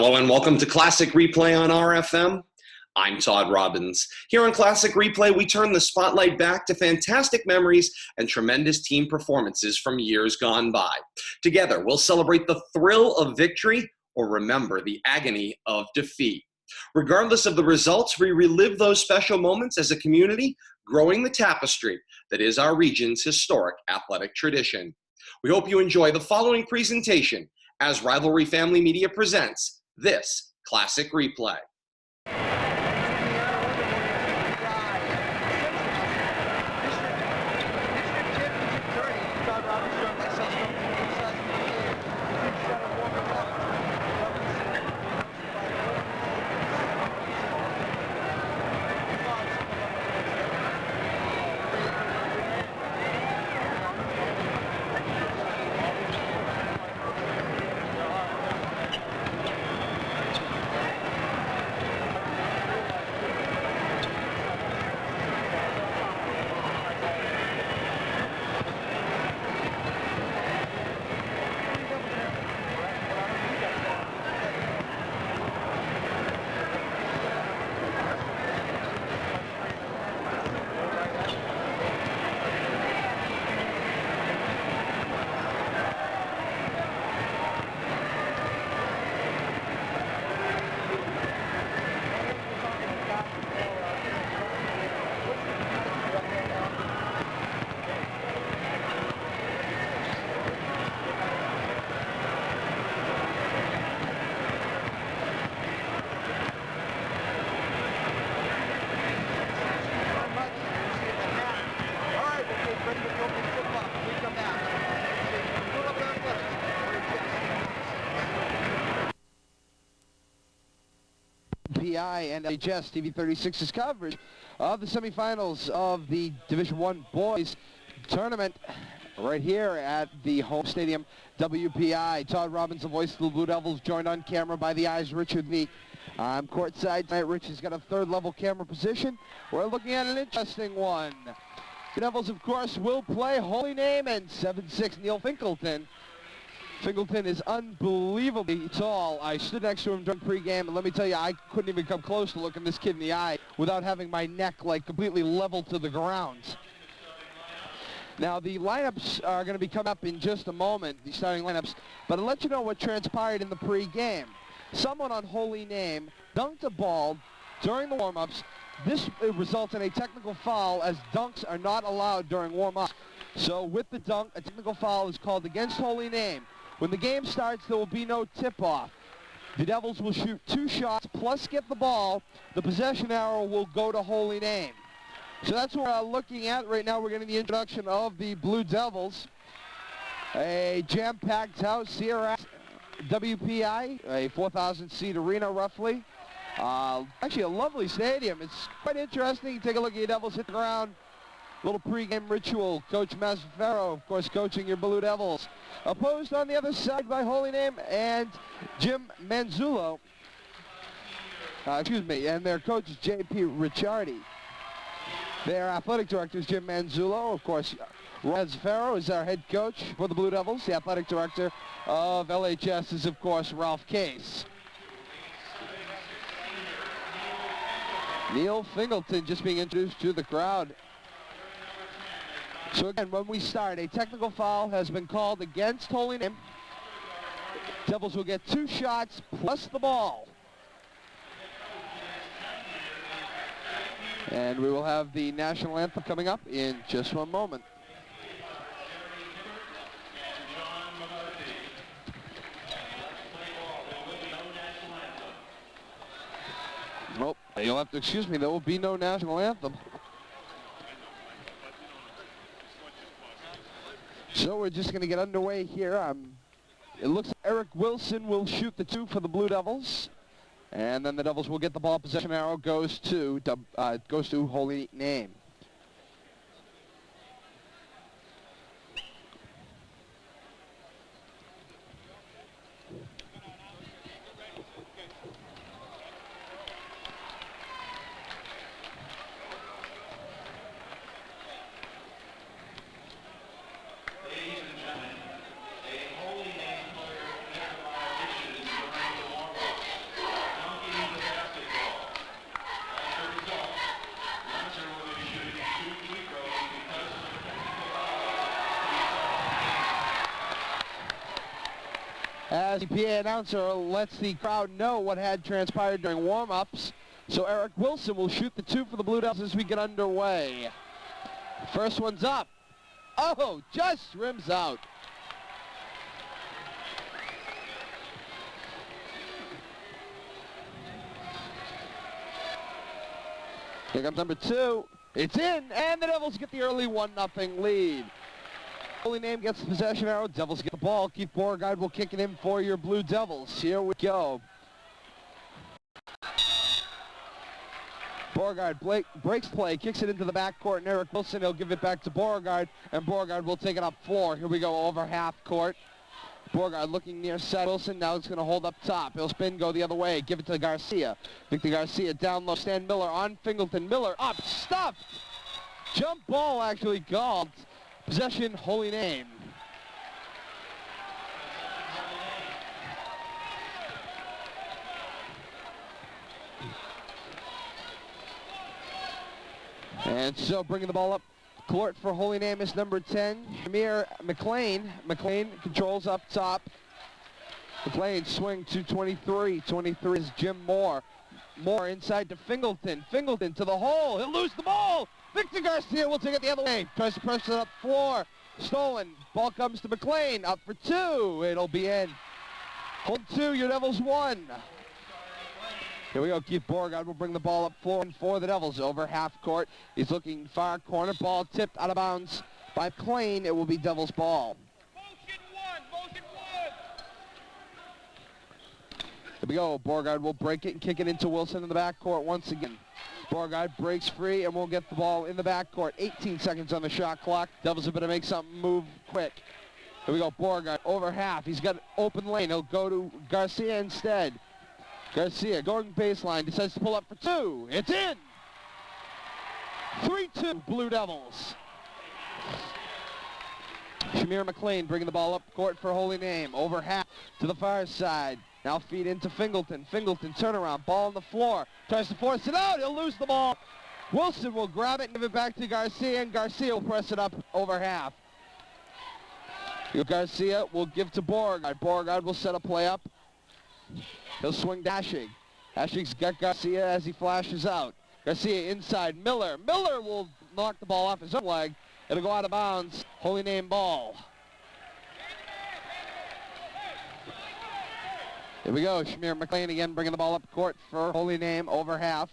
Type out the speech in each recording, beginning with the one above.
Hello and welcome to Classic Replay on RFM. I'm Todd Robbins. Here on Classic Replay, we turn the spotlight back to fantastic memories and tremendous team performances from years gone by. Together, we'll celebrate the thrill of victory or remember the agony of defeat. Regardless of the results, we relive those special moments as a community, growing the tapestry that is our region's historic athletic tradition. We hope you enjoy the following presentation as Rivalry Family Media presents this Classic Replay. And LHS TV 36's coverage of the semifinals of the Division I Boys Tournament right here at the home stadium, WPI. Todd Robbins, the voice of the Blue Devils, joined on camera by the eyes Richard Meek. I'm courtside tonight. Rich has got a third-level camera position. We're looking at an interesting one. The Devils, of course, will play Holy Name and 7'6" Neil Fingleton. Fingleton is unbelievably tall. I stood next to him during pregame, and let me tell you, I couldn't even come close to looking this kid in the eye without having my neck like completely level to the ground. Now, the lineups are going to be coming up in just a moment, the starting lineups, but I'll let you know what transpired in the pregame. Someone on Holy Name dunked a ball during the warm-ups. This results in a technical foul, as dunks are not allowed during warm-ups. So with the dunk, a technical foul is called against Holy Name. When the game starts, there will be no tip-off. The Devils will shoot 2 shots plus get the ball. The possession arrow will go to Holy Name. So that's what we're looking at right now. We're getting the introduction of the Blue Devils. A jam-packed house here at WPI, a 4,000-seat arena roughly. Actually a lovely stadium. It's quite interesting. You take a look at your Devils hit the ground. Little pregame ritual. Coach Mazzaferro, of course, coaching your Blue Devils. Opposed on the other side by Holy Name and Jim Manzullo. And their coach is JP Ricciardi. Their athletic director is Jim Manzullo. Of course, Mazzaferro is our head coach for the Blue Devils. The athletic director of LHS is, of course, Ralph Case. Neil Fingleton just being introduced to the crowd. So again, when we start, a technical foul has been called against Holy Name. Devils will get 2 shots plus the ball. And we will have the national anthem coming up in just one moment. Nope, you'll have to excuse me, there will be no national anthem. So we're just going to get underway here. It looks like Eric Wilson will shoot the 2 for the Blue Devils. And then the Devils will get the ball. Possession arrow goes to Holy Name. as the PA announcer lets the crowd know what had transpired during warm-ups. So Eric Wilson will shoot the 2 for the Blue Devils as we get underway. First one's up. Oh, just rims out. Here comes number 2. It's in, and the Devils get the early 1-0 lead. Holy Name gets the possession arrow. Devils get the ball. Keith Beauregard will kick it in for your Blue Devils. Here we go. Beauregard breaks play, kicks it into the backcourt, and Eric Wilson, he'll give it back to Beauregard, and Beauregard will take it up floor. Here we go, over half court. Beauregard looking near side. Wilson now is going to hold up top. He'll spin, go the other way, give it to Garcia. Victor Garcia down low, Stan Miller on Fingleton. Miller up, stuffed. Jump ball actually called. Possession, Holy Name. And so bringing the ball up court for Holy Name is number 10, Shamir McLean. McLean controls up top. McLean swing to 23. 23 is Jim Moore. Moore inside to Fingleton. Fingleton to the hole. He'll lose the ball. Victor Garcia will take it the other way. Tries to press it up floor. Stolen. Ball comes to McLean. Up for 2. It'll be in. Hold 2. Your Devils 1. Here we go. Keith Beauregard will bring the ball up floor for the Devils over half court. He's looking far corner. Ball tipped out of bounds by McLean. It will be Devils ball. Motion one. Here we go. Beauregard will break it and kick it into Wilson in the backcourt once again. Beauregard breaks free and will get the ball in the backcourt. 18 seconds on the shot clock. Devils are going to make something move quick. Here we go. Beauregard over half. He's got an open lane. He'll go to Garcia instead. Garcia going baseline, decides to pull up for 2. It's in! 3-2 Blue Devils. Shamir McLean bringing the ball up court for Holy Name. Over half to the far side. Now feed into Fingleton. Fingleton turnaround, ball on the floor. Tries to force it out, he'll lose the ball. Wilson will grab it and give it back to Garcia, and Garcia will press it up over half. Garcia will give to Beauregard. Beauregard will set a play up. He'll swing Dashig. Dashig's got Garcia as he flashes out. Garcia inside. Miller. Miller will knock the ball off his own leg. It'll go out of bounds. Holy Name ball. Here we go. Shamir McLean again bringing the ball up court for Holy Name over half.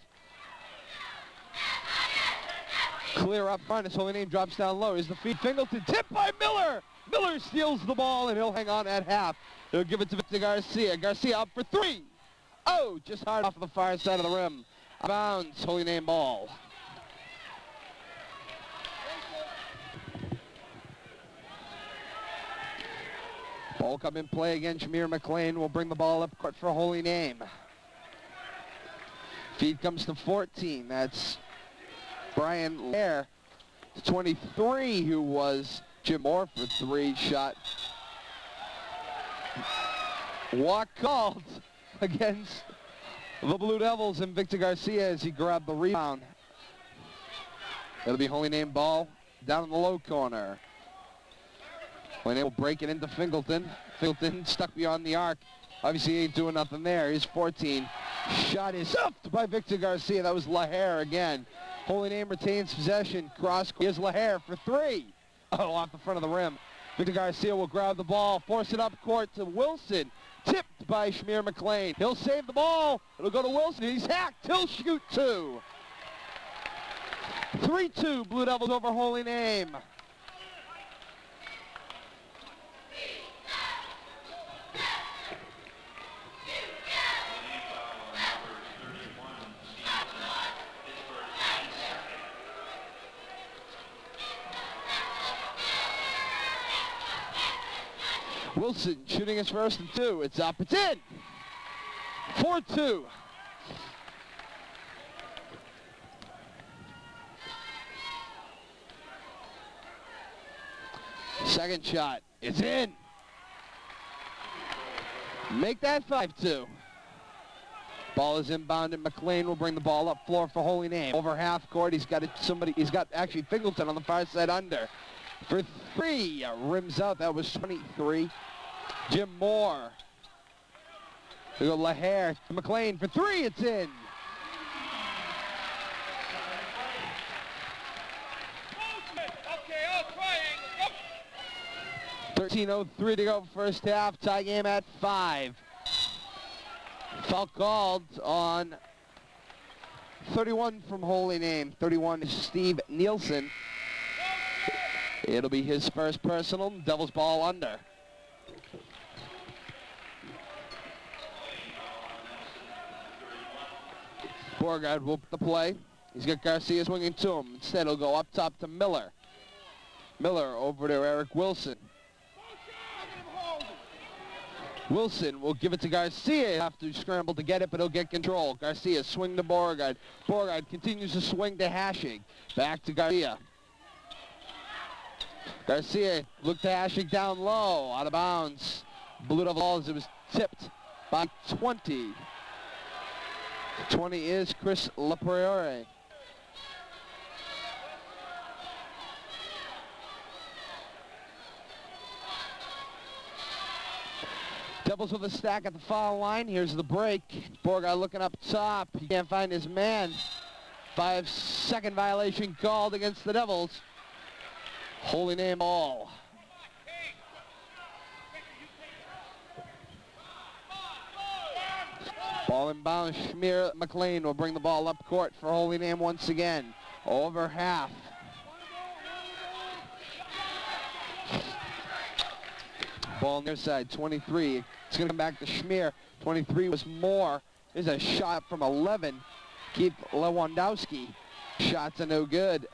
Clear up front as Holy Name drops down low. Is the feed. Fingleton tipped by Miller. Miller steals the ball and he'll hang on at half. He'll give it to Victor Garcia. Garcia up for 3. Oh, just hard off of the far side of the rim. Out of bounds, Holy Name ball. Ball come in play again. Shamir McLean will bring the ball up court for Holy Name. Feed comes to 14. That's Brian Lair. 23, who was Jim Moore for 3 shot. Walk called against the Blue Devils and Victor Garcia as he grabbed the rebound. It'll be Holy Name ball down in the low corner. Holy Name will break it into Fingleton. Fingleton stuck beyond the arc. Obviously he ain't doing nothing there. He's 14. Shot is up by Victor Garcia. That was LaHare again. Holy Name retains possession. Cross. Here's LaHare for 3. Oh, off the front of the rim. Victor Garcia will grab the ball, force it up court to Wilson. Tipped by Shamir McLean. He'll save the ball. It'll go to Wilson. He's hacked. He'll shoot 2. 3-2 Blue Devils over Holy Name. Wilson shooting his first and 2. It's up. It's in. 4-2. Second shot. It's in. Make that 5-2. Ball is inbounded. McLean will bring the ball up floor for Holy Name. Over half court. He's got actually Fingleton on the far side under. For 3, rims out. That was 23. Jim Moore We go LaHare to McLean for three. It's in. 13:03 to go first half. Tie game at 5. Foul called on 31 from Holy Name. 31 is Steve Nielsen. It'll be his first personal. Devils ball under. Beauregard will the play. He's got Garcia swinging to him. Instead, he'll go up top to Miller. Miller over to Eric Wilson. Wilson will give it to Garcia. He'll have to scramble to get it, but he'll get control. Garcia swing to Beauregard. Beauregard continues to swing to Hashig. Back to Garcia. Garcia looked to Hashig down low, out of bounds. Blue Devil balls. It was tipped by 20. 20 is Chris LaPriore. Devils with a stack at the foul line. Here's the break. Beauregard looking up top. He can't find his man. 5-second violation called against the Devils. Holy Name all. Ball inbound. Schmier McLean will bring the ball up court for Holy Name once again. Over half. Ball near side, 23. It's going to come back to Schmier. 23 was more. There's a shot from 11. Keith Lewandowski. Shots are no good.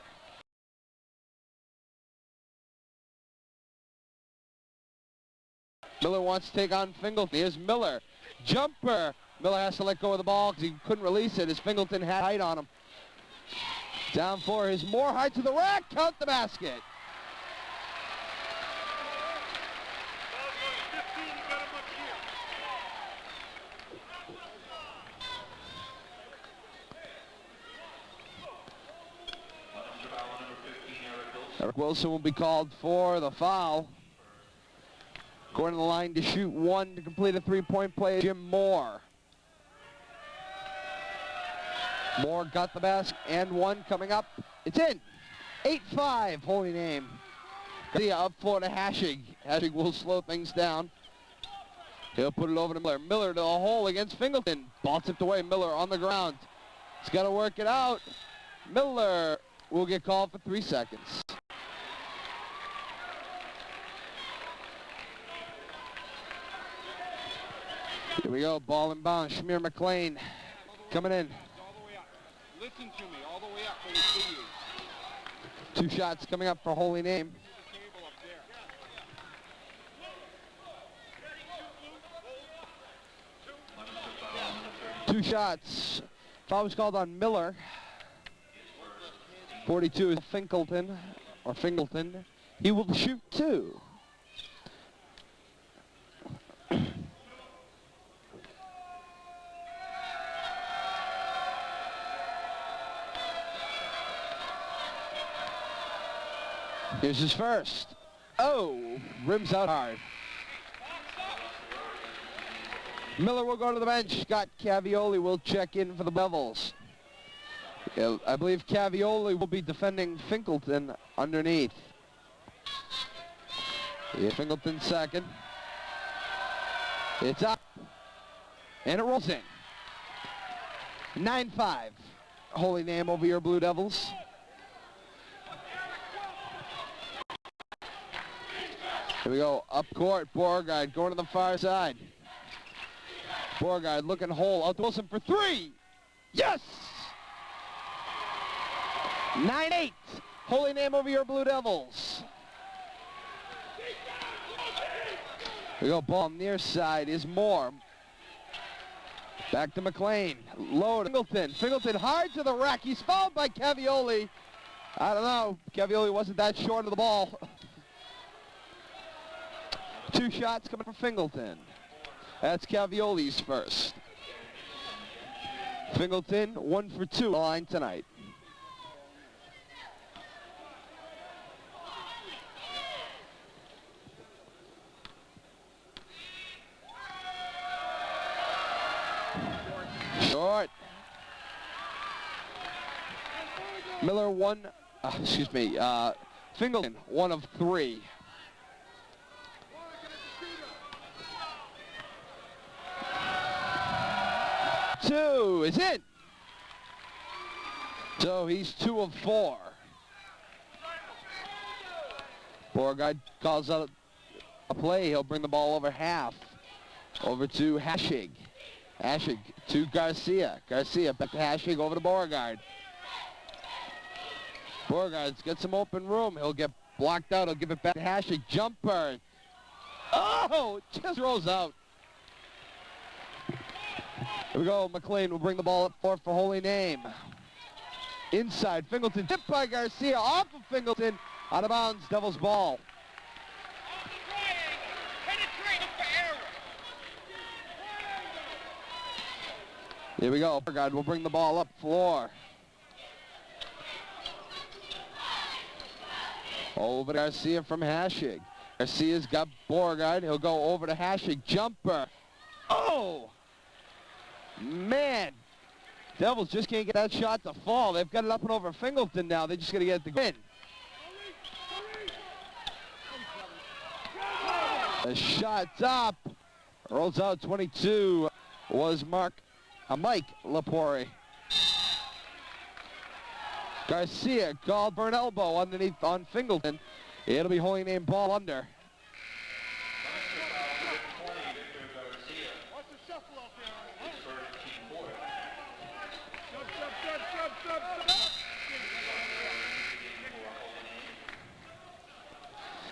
Miller wants to take on Fingleton. Here's Miller. Jumper. Miller has to let go of the ball because he couldn't release it as Fingleton had height on him. Down for his more height to the rack. Count the basket. Eric Wilson will be called for the foul. Going to the line to shoot one to complete a three-point play, Jim Moore. Moore got the basket and one coming up. It's in. 8-5, Holy Name. Up floor to Hashig. Hashig will slow things down. He'll put it over to Miller. Miller to the hole against Fingleton. Ball tipped away. Miller on the ground. He's got to work it out. Miller will get called for 3 seconds. Here we go, ball inbound. Schmier McLean coming in. Listen to me, all the way up. So we see you. 2 shots coming up for Holy Name. Two shots. Foul was called on Miller. 42 is Fingleton. He will shoot 2. Here's his first. Oh, rims out hard. Miller will go to the bench. Scott Cavioli will check in for the Devils. I believe Cavioli will be defending Fingleton underneath. Yeah, Fingleton second. It's up. And it rolls in. 9-5. Holy Name over your Blue Devils. Here we go, up court, Beauregard going to the far side. Beauregard looking hole, out to Wilson for 3. Yes! 9-8, Holy Name over your Blue Devils. Here we go, ball near side is Moore. Back to McLean, low to Fingleton. Fingleton hard to the rack, he's fouled by Cavioli. I don't know, Cavioli wasn't that short of the ball. 2 shots coming from Fingleton. That's Cavioli's first. Fingleton, 1 for 2 line tonight. court. Miller Fingleton, 1 of 3. Two is in. So he's 2 of 4. Beauregard calls out a play. He'll bring the ball over half. Over to Hashig. Hashig to Garcia. Garcia back to Hashig, over to Beauregard. Beauregard's got some open room. He'll get blocked out. He'll give it back to Hashig. Jumper. Oh, just rolls out. Here we go. McLean will bring the ball up for Holy Name. Inside, Fingleton tipped by Garcia. Off of Fingleton. Out of bounds, Devils ball. Here we go. Beauregard will bring the ball up floor. Over to Garcia from Hashig. Garcia's got Beauregard. He'll go over to Hashig. Jumper. Oh! Man. Devils just can't get that shot to fall. They've got it up and over Fingleton now. They just got to get it to win. The shot's up. Rolls out 22 was Mike Lepore. Garcia called for an elbow underneath on Fingleton. It'll be Holy Name ball under.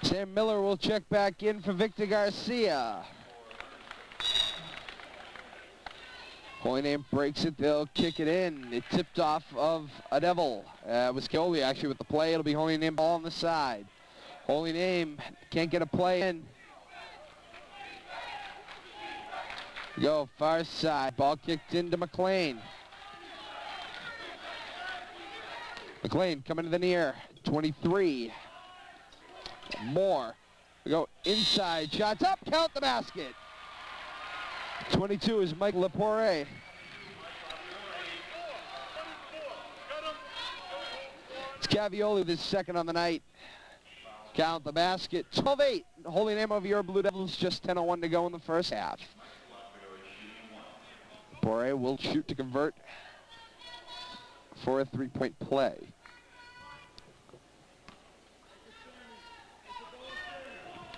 Sam Miller will check back in for Victor Garcia. Holy Name breaks it, they'll kick it in. It tipped off of a Devil. It was Coley actually with the play. It'll be Holy Name ball on the side. Holy Name can't get a play in. Go far side, ball kicked into McLean. McLean coming to the near, 23. More. We go inside, shots up, count the basket. 22 is Mike Lepore. It's Cavioli, the second on the night. Count the basket, 12-8. Holy Name of your Blue Devils, just 10:01 to go in the first half. Lepore will shoot to convert for a three-point play.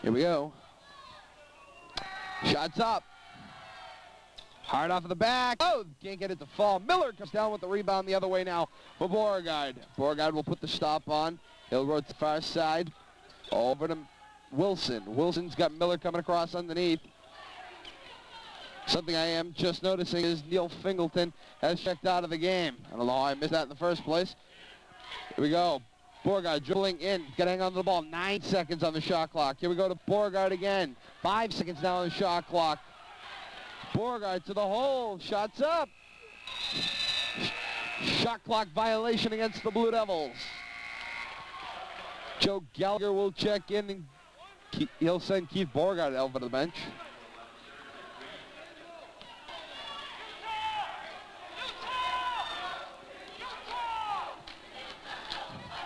Here we go. Shots up. Hard off of the back. Oh, can't get it to fall. Miller comes down with the rebound the other way now for Beauregard. Beauregard will put the stop on. He'll rotate to the far side. Over to Wilson. Wilson's got Miller coming across underneath. Something I am just noticing is Neil Fingleton has checked out of the game. I don't know how I missed that in the first place. Here we go. Beauregard dribbling in, got to hang on to the ball. 9 seconds on the shot clock. Here we go to Beauregard again. 5 seconds now on the shot clock. Beauregard to the hole, shots up. Shot clock violation against the Blue Devils. Joe Gallagher will check in and he'll send Keith Beauregard over to the bench.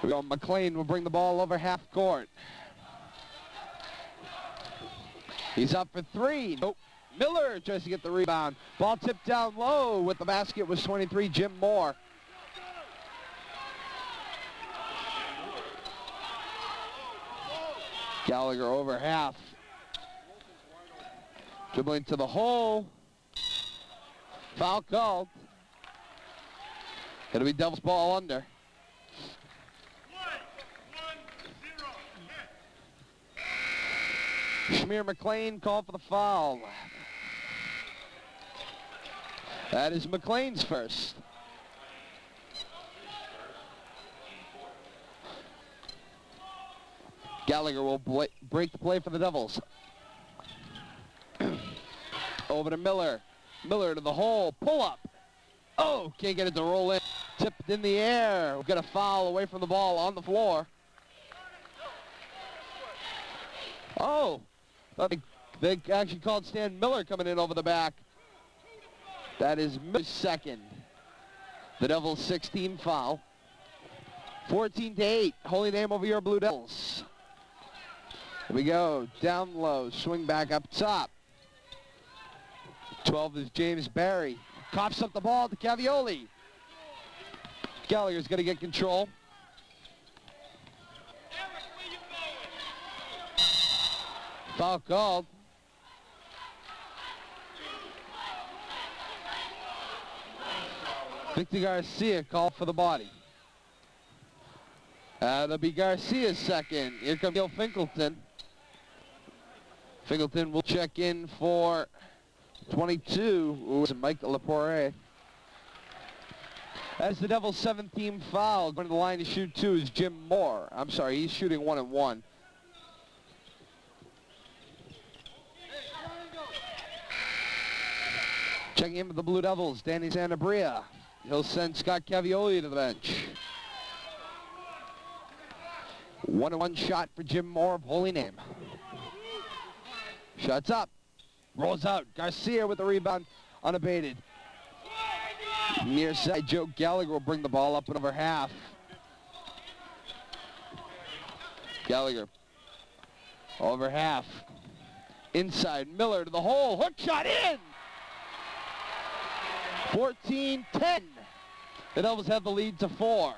We go. McLean will bring the ball over half court. He's up for 3. Nope. Miller tries to get the rebound. Ball tipped down low with the basket was 23, Jim Moore. Gallagher over half. Dribbling to the hole. Foul called. It'll be Devils ball under. Shamir McLean called for the foul. That is McLean's first. Gallagher will break the play for the Devils. Over to Miller. Miller to the hole. Pull up. Oh, can't get it to roll in. Tipped in the air. We've got a foul away from the ball on the floor. Oh. They actually called Stan Miller coming in over the back. That is Miller's second. The Devils' 16 foul. 14-8, Holy Name over your Blue Devils. Here we go, down low, swing back up top. 12 is James Barry. Coughs up the ball to Cavioli. Gallagher's going to get control. Foul called. Victor Garcia called for the body. That'll be Garcia's second. Here comes Neil Fingleton. Fingleton will check in for 22. Ooh, it's Mike Lapoire. That's the Devils' 17th foul. Going to the line to shoot 2 is Jim Moore. I'm sorry, he's shooting 1-1. Checking in with the Blue Devils, Danny Santabria. He'll send Scott Cavioli to the bench. 1-1 shot for Jim Moore of Holy Name. Shots up. Rolls out. Garcia with the rebound unabated. Near side, Joe Gallagher will bring the ball up and over half. Gallagher. Over half. Inside, Miller to the hole. Hook shot in! 14-10. The Devils have the lead to 4.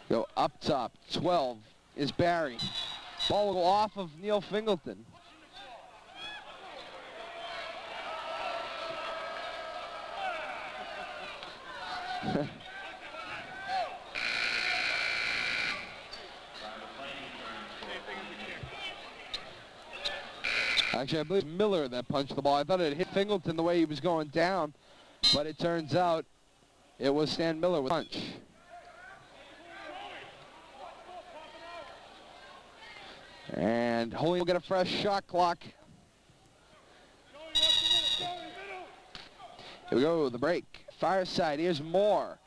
Go up top. 12 is Barry. Ball will go off of Neil Fingleton. Actually, I believe Miller that punched the ball. I thought it hit Fingleton the way he was going down, but it turns out it was Stan Miller with a punch. And Holy will get a fresh shot clock. Here we go, the break. Far side, here's Moore.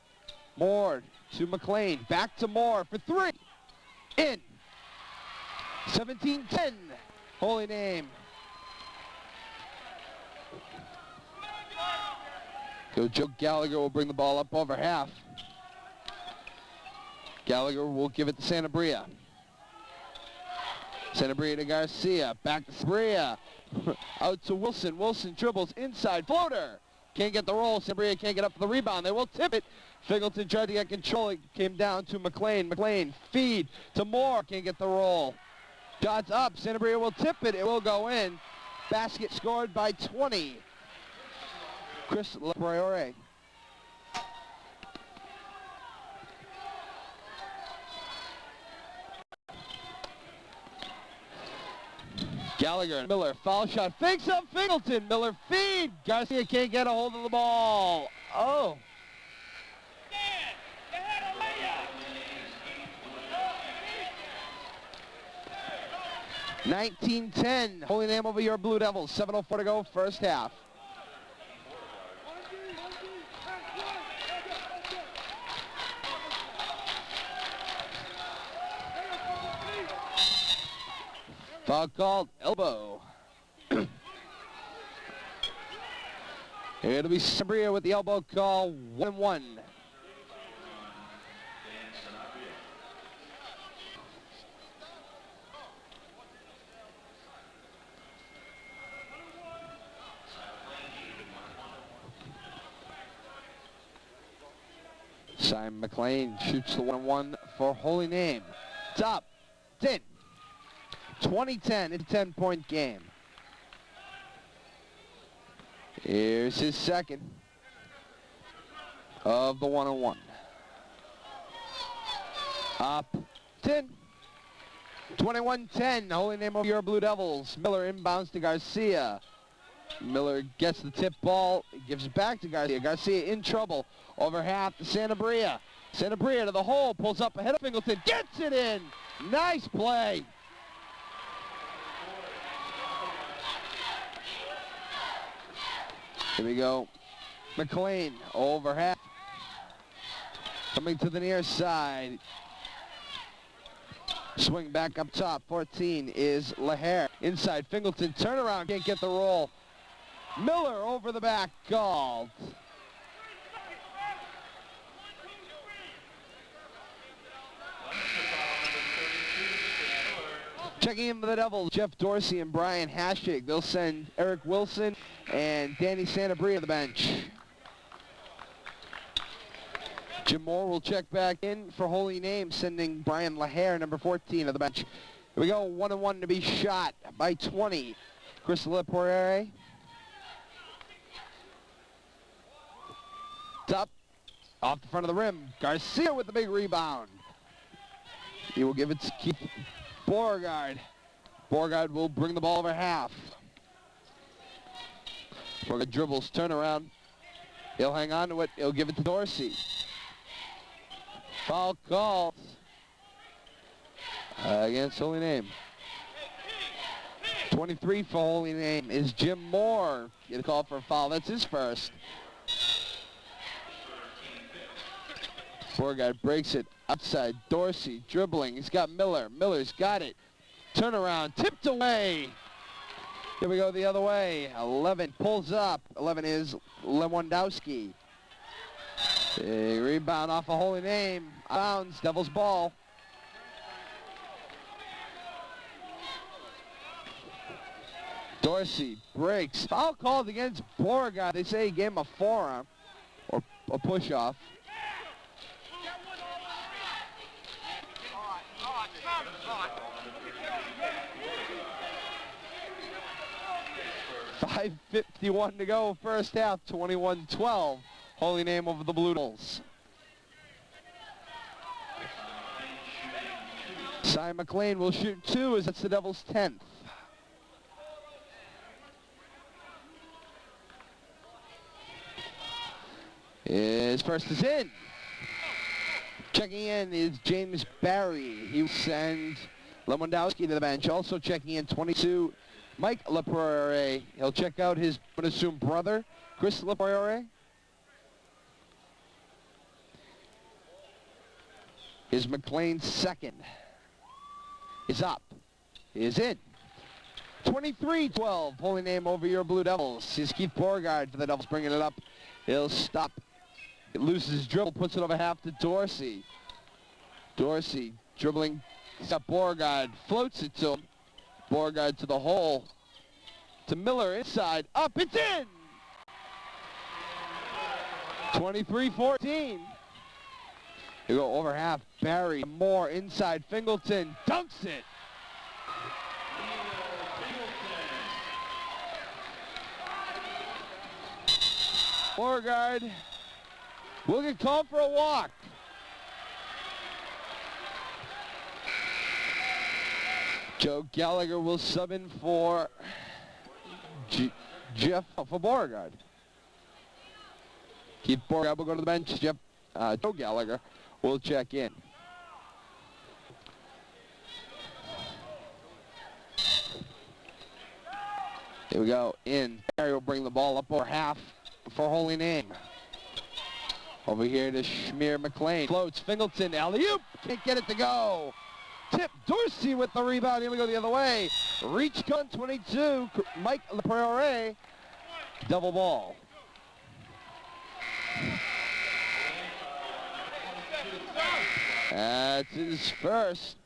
Moore to McLean, back to Moore for 3. In. 17-10, Holy Name. Go Joe Gallagher will bring the ball up over half. Gallagher will give it to Santabria. Santabria to Garcia, back to Santabria. Out to Wilson. Wilson dribbles inside, floater. Can't get the roll. Santabria can't get up for the rebound. They will tip it. Fingleton tried to get control. It came down to McLean. McLean feed to Moore. Can't get the roll. Shots up. Santabria will tip it. It will go in. Basket scored by 20. Chris Lapriore. Gallagher and Miller, foul shot, fakes up Fingleton, Miller feed, Garcia can't get a hold of the ball. Oh. 19-10, Holy Name over your Blue Devils, 7:04 to go, first half. Foul called, elbow. It'll be Sabria with the elbow call, 1-1. Simon McLean shoots the 1-1 for Holy Name. Top 10. 20-10, it's a 10-point game. Here's his second of the 1-on-1. Up 10. 21-10, Holy Name over your Blue Devils. Miller inbounds to Garcia. Miller gets the tip ball, gives it back to Garcia. Garcia in trouble. Over half to Santabria. Santabria to the hole, pulls up ahead of Fingleton, gets it in. Nice play. Here we go. McLean over half. Coming to the near side. Swing back up top. 14 is Lahair. Inside Fingleton. Turnaround. Can't get the roll. Miller over the back. Called. Checking in for the Devils, Jeff Dorsey and Brian Hashig. They'll send Eric Wilson and Danny Santabria to the bench. Jim Moore will check back in for Holy Name, sending Brian Lahair, number 14, to the bench. Here we go, 1-1 to be shot by 20. Chris Lepoire. Top, off the front of the rim. Garcia with the big rebound. He will give it to Keith Beauregard. Beauregard will bring the ball over half. Beauregard dribbles, turnaround. He'll hang on to it. He'll give it to Dorsey. Foul called against Holy Name. 23 for Holy Name is Jim Moore. Get a call for a foul. That's his first. Beauregard breaks it outside. Dorsey dribbling. He's got Miller. Miller's got it. Turnaround. Tipped away. Here we go the other way. 11 pulls up. 11 is Lewandowski. Big rebound off a Holy Name. Bounds. Devils ball. Dorsey breaks. Foul called against Beauregard. They say he gave him a forearm or a push-off. 5:51 to go, first half, 21-12. Holy Name over the Blue Devils. Cy McLean will shoot 2 as that's the Devils' 10th. His first is in. Checking in is James Barry. He will send Lewandowski to the bench. Also checking in 22, Mike Lepoire. He'll check out his, I'm going to assume, brother, Chris Lepoire. Is McLean's second. Is up. Is in. 23-12. Holy Name over your Blue Devils. Here's Keith Beauregard for the Devils bringing it up. He'll stop. It loses his dribble, puts it over half to Dorsey. Dorsey dribbling. He's got Beauregard. Floats it to him. Beauregard to the hole. To Miller inside. Up. It's in. 23-14. Here we go over half. Barry. Moore inside. Fingleton dunks it. Beauregard will get called for a walk. Joe Gallagher will sub in for Jeff for Beauregard. Keith Beauregard will go to the bench. Joe Gallagher will check in. Here we go. In. Barry will bring the ball up over half for Holy Name. Over here to Schmear McLean. Floats. Fingleton. Alley-oop. Can't get it to go. Tip. Dorsey with the rebound. Here we go the other way. Reach gun 22. Mike Lepoire. Double ball. That's his first.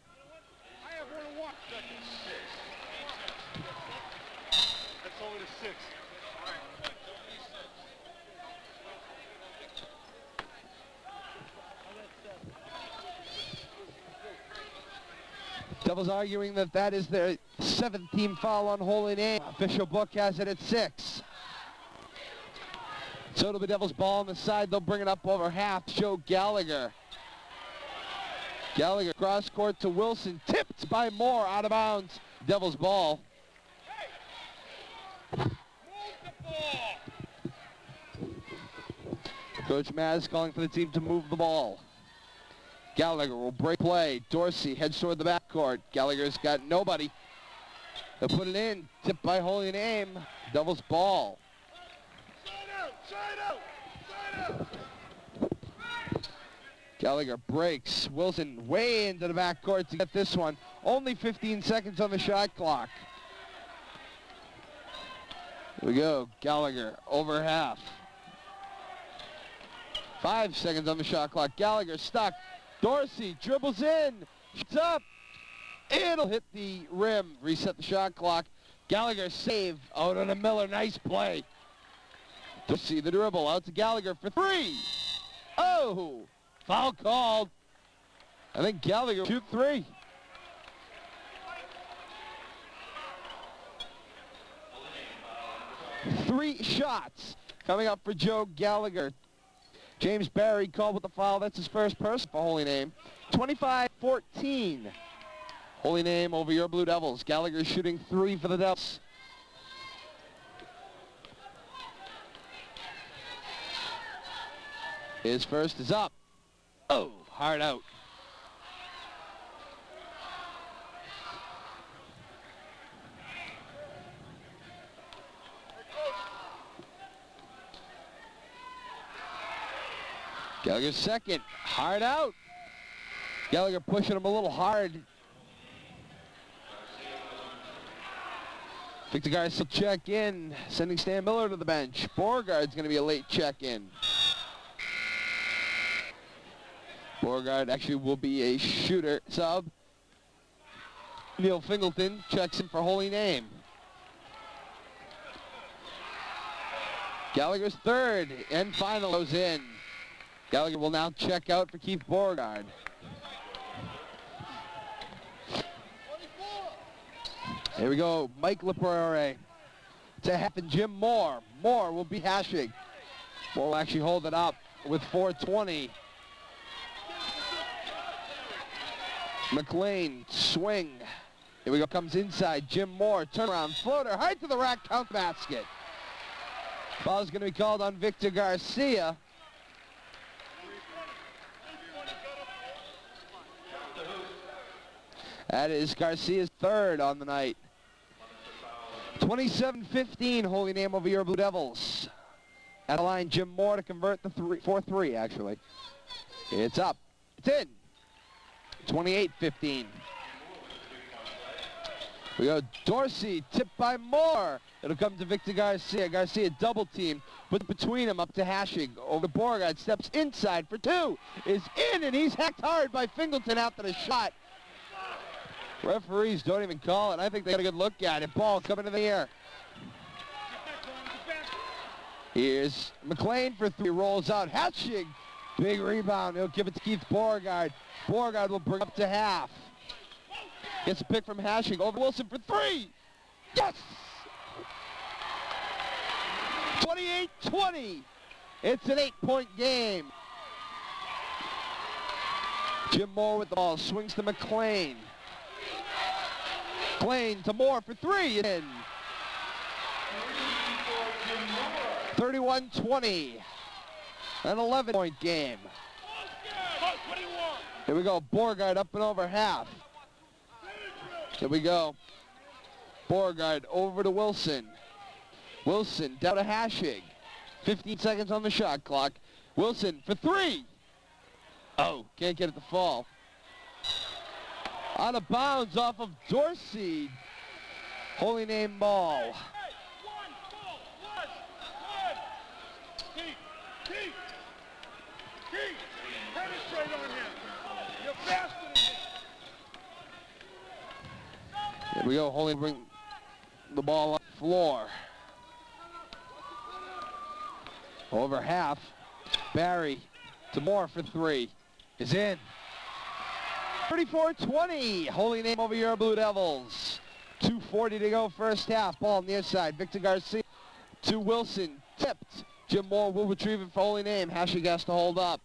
That's only the 6. Devils arguing that that is their 7th team foul on Holy Name. Official book has it at 6. So it'll be Devils ball on the side. They'll bring it up over half. Joe Gallagher. Gallagher cross court to Wilson. Tipped by Moore out of bounds. Devils ball. Coach Maz calling for the team to move the ball. Gallagher will break play. Dorsey heads toward the backcourt. Gallagher's got nobody. They'll put it in. Tipped by Holy Name. Devils ball. Gallagher breaks. Wilson way into the backcourt to get this one. Only 15 seconds on the shot clock. Here we go. Gallagher over half. 5 seconds on the shot clock. Gallagher stuck. Dorsey dribbles in. Shoots up. It'll hit the rim. Reset the shot clock. Gallagher save out on a Miller. Nice play. Dorsey the dribble. Out to Gallagher for 3. Oh! Foul called. I think Gallagher shoot 3. Three shots coming up for Joe Gallagher. James Barry called with the foul. That's his first person for Holy Name. 25-14. Holy Name over your Blue Devils. Gallagher shooting 3 for the Devils. His first is up. Oh, hard out. Gallagher second, hard out. Gallagher pushing him a little hard. Victor Garcia will check in, sending Stan Miller to the bench. Beauregard's going to be a late check-in. Beauregard actually will be a shooter sub. Neil Fingleton checks in for Holy Name. Gallagher's third and final goes in. Gallagher will now check out for Keith Beauregard. Here we go, Mike LaPrairie to half and Jim Moore. Moore will be hashing. Moore will actually hold it up with 4:20. McLean, swing. Here we go, comes inside. Jim Moore, turnaround, floater, high to the rack, count basket. Foul is going to be called on Victor Garcia. That is Garcia's third on the night. 27-15, Holy Name over your Blue Devils. At the line, Jim Moore to convert the 4-3, actually. It's up. It's in. 28-15. We go Dorsey, tipped by Moore. It'll come to Victor Garcia. Garcia double team, put between him up to Hashig. Over to Beauregard, steps inside for 2. Is in, and he's hacked hard by Fingleton after the shot. Referees don't even call it. I think they got a good look at it. Ball coming in the air. Here's McLean for 3. Rolls out. Hatching. Big rebound. He'll give it to Keith Beauregard. Beauregard will bring up to half. Gets a pick from Hashing. Over Wilson for 3. Yes! 28-20. It's an 8-point game. Jim Moore with the ball. Swings to McLean. McLean to Moore for 3. In. 31-20. An 11-point game. Here we go. Beauregard up and over half. Here we go. Beauregard over to Wilson. Wilson down to Hashig. 15 seconds on the shot clock. Wilson for 3. Oh, can't get it to fall. Out of bounds off of Dorsey. Holy Name ball. Here we go. Holy bring the ball up the floor. Over half. Barry to Moore for 3. Is in. 34-20. Holy Name over your Blue Devils. 2:40 to go first half. Ball near side. Victor Garcia to Wilson. Tipped. Jim Moore will retrieve it for Holy Name. Hashig has to hold up.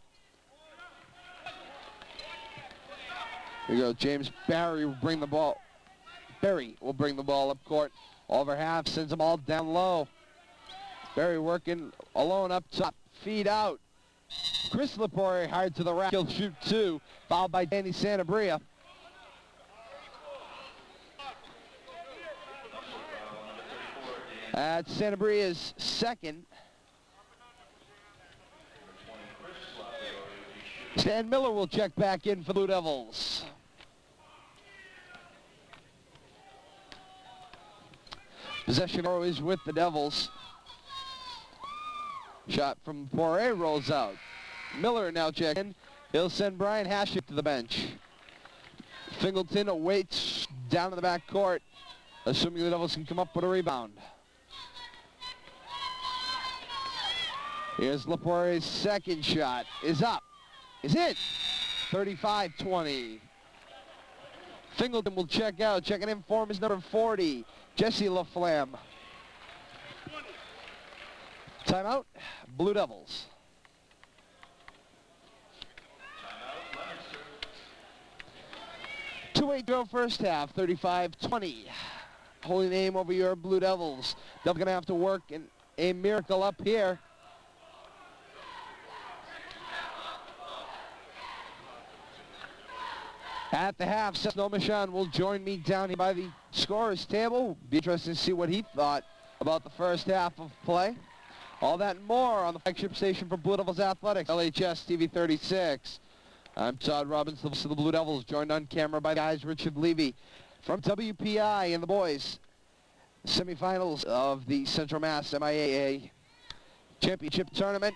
Here we go. James Barry will bring the ball. Barry will bring the ball up court. Over half. Sends them all down low. Barry working alone up top. Feed out. Chris Lepore hard to the rack. He'll shoot 2. Fouled by Danny Santabria. That's Santabria's second. Stan Miller will check back in for Blue Devils. Possession arrow is with the Devils. Shot from Poirier rolls out. Miller now checking. He'll send Brian Hashik to the bench. Fingleton awaits down in the back court, assuming the Devils can come up with a rebound. Here's LaPoirier's second shot. Is up. Is in. 35-20. Fingleton will check out. Checking in for him is number 40, Jesse LaFlamme. Timeout, Blue Devils. Two-8 to go first half, 35-20. Holy name over your Blue Devils. They're going to have to work a miracle up here. At the half, Ses Nomishan will join me down here by the scorer's table. Be interesting to see what he thought about the first half of play. All that and more on the flagship station for Blue Devils Athletics, LHS TV 36. I'm Todd Robbins, the voice of the Blue Devils, joined on camera by the guys Richard Levy from WPI and the boys. Semifinals of the Central Mass MIAA Championship Tournament.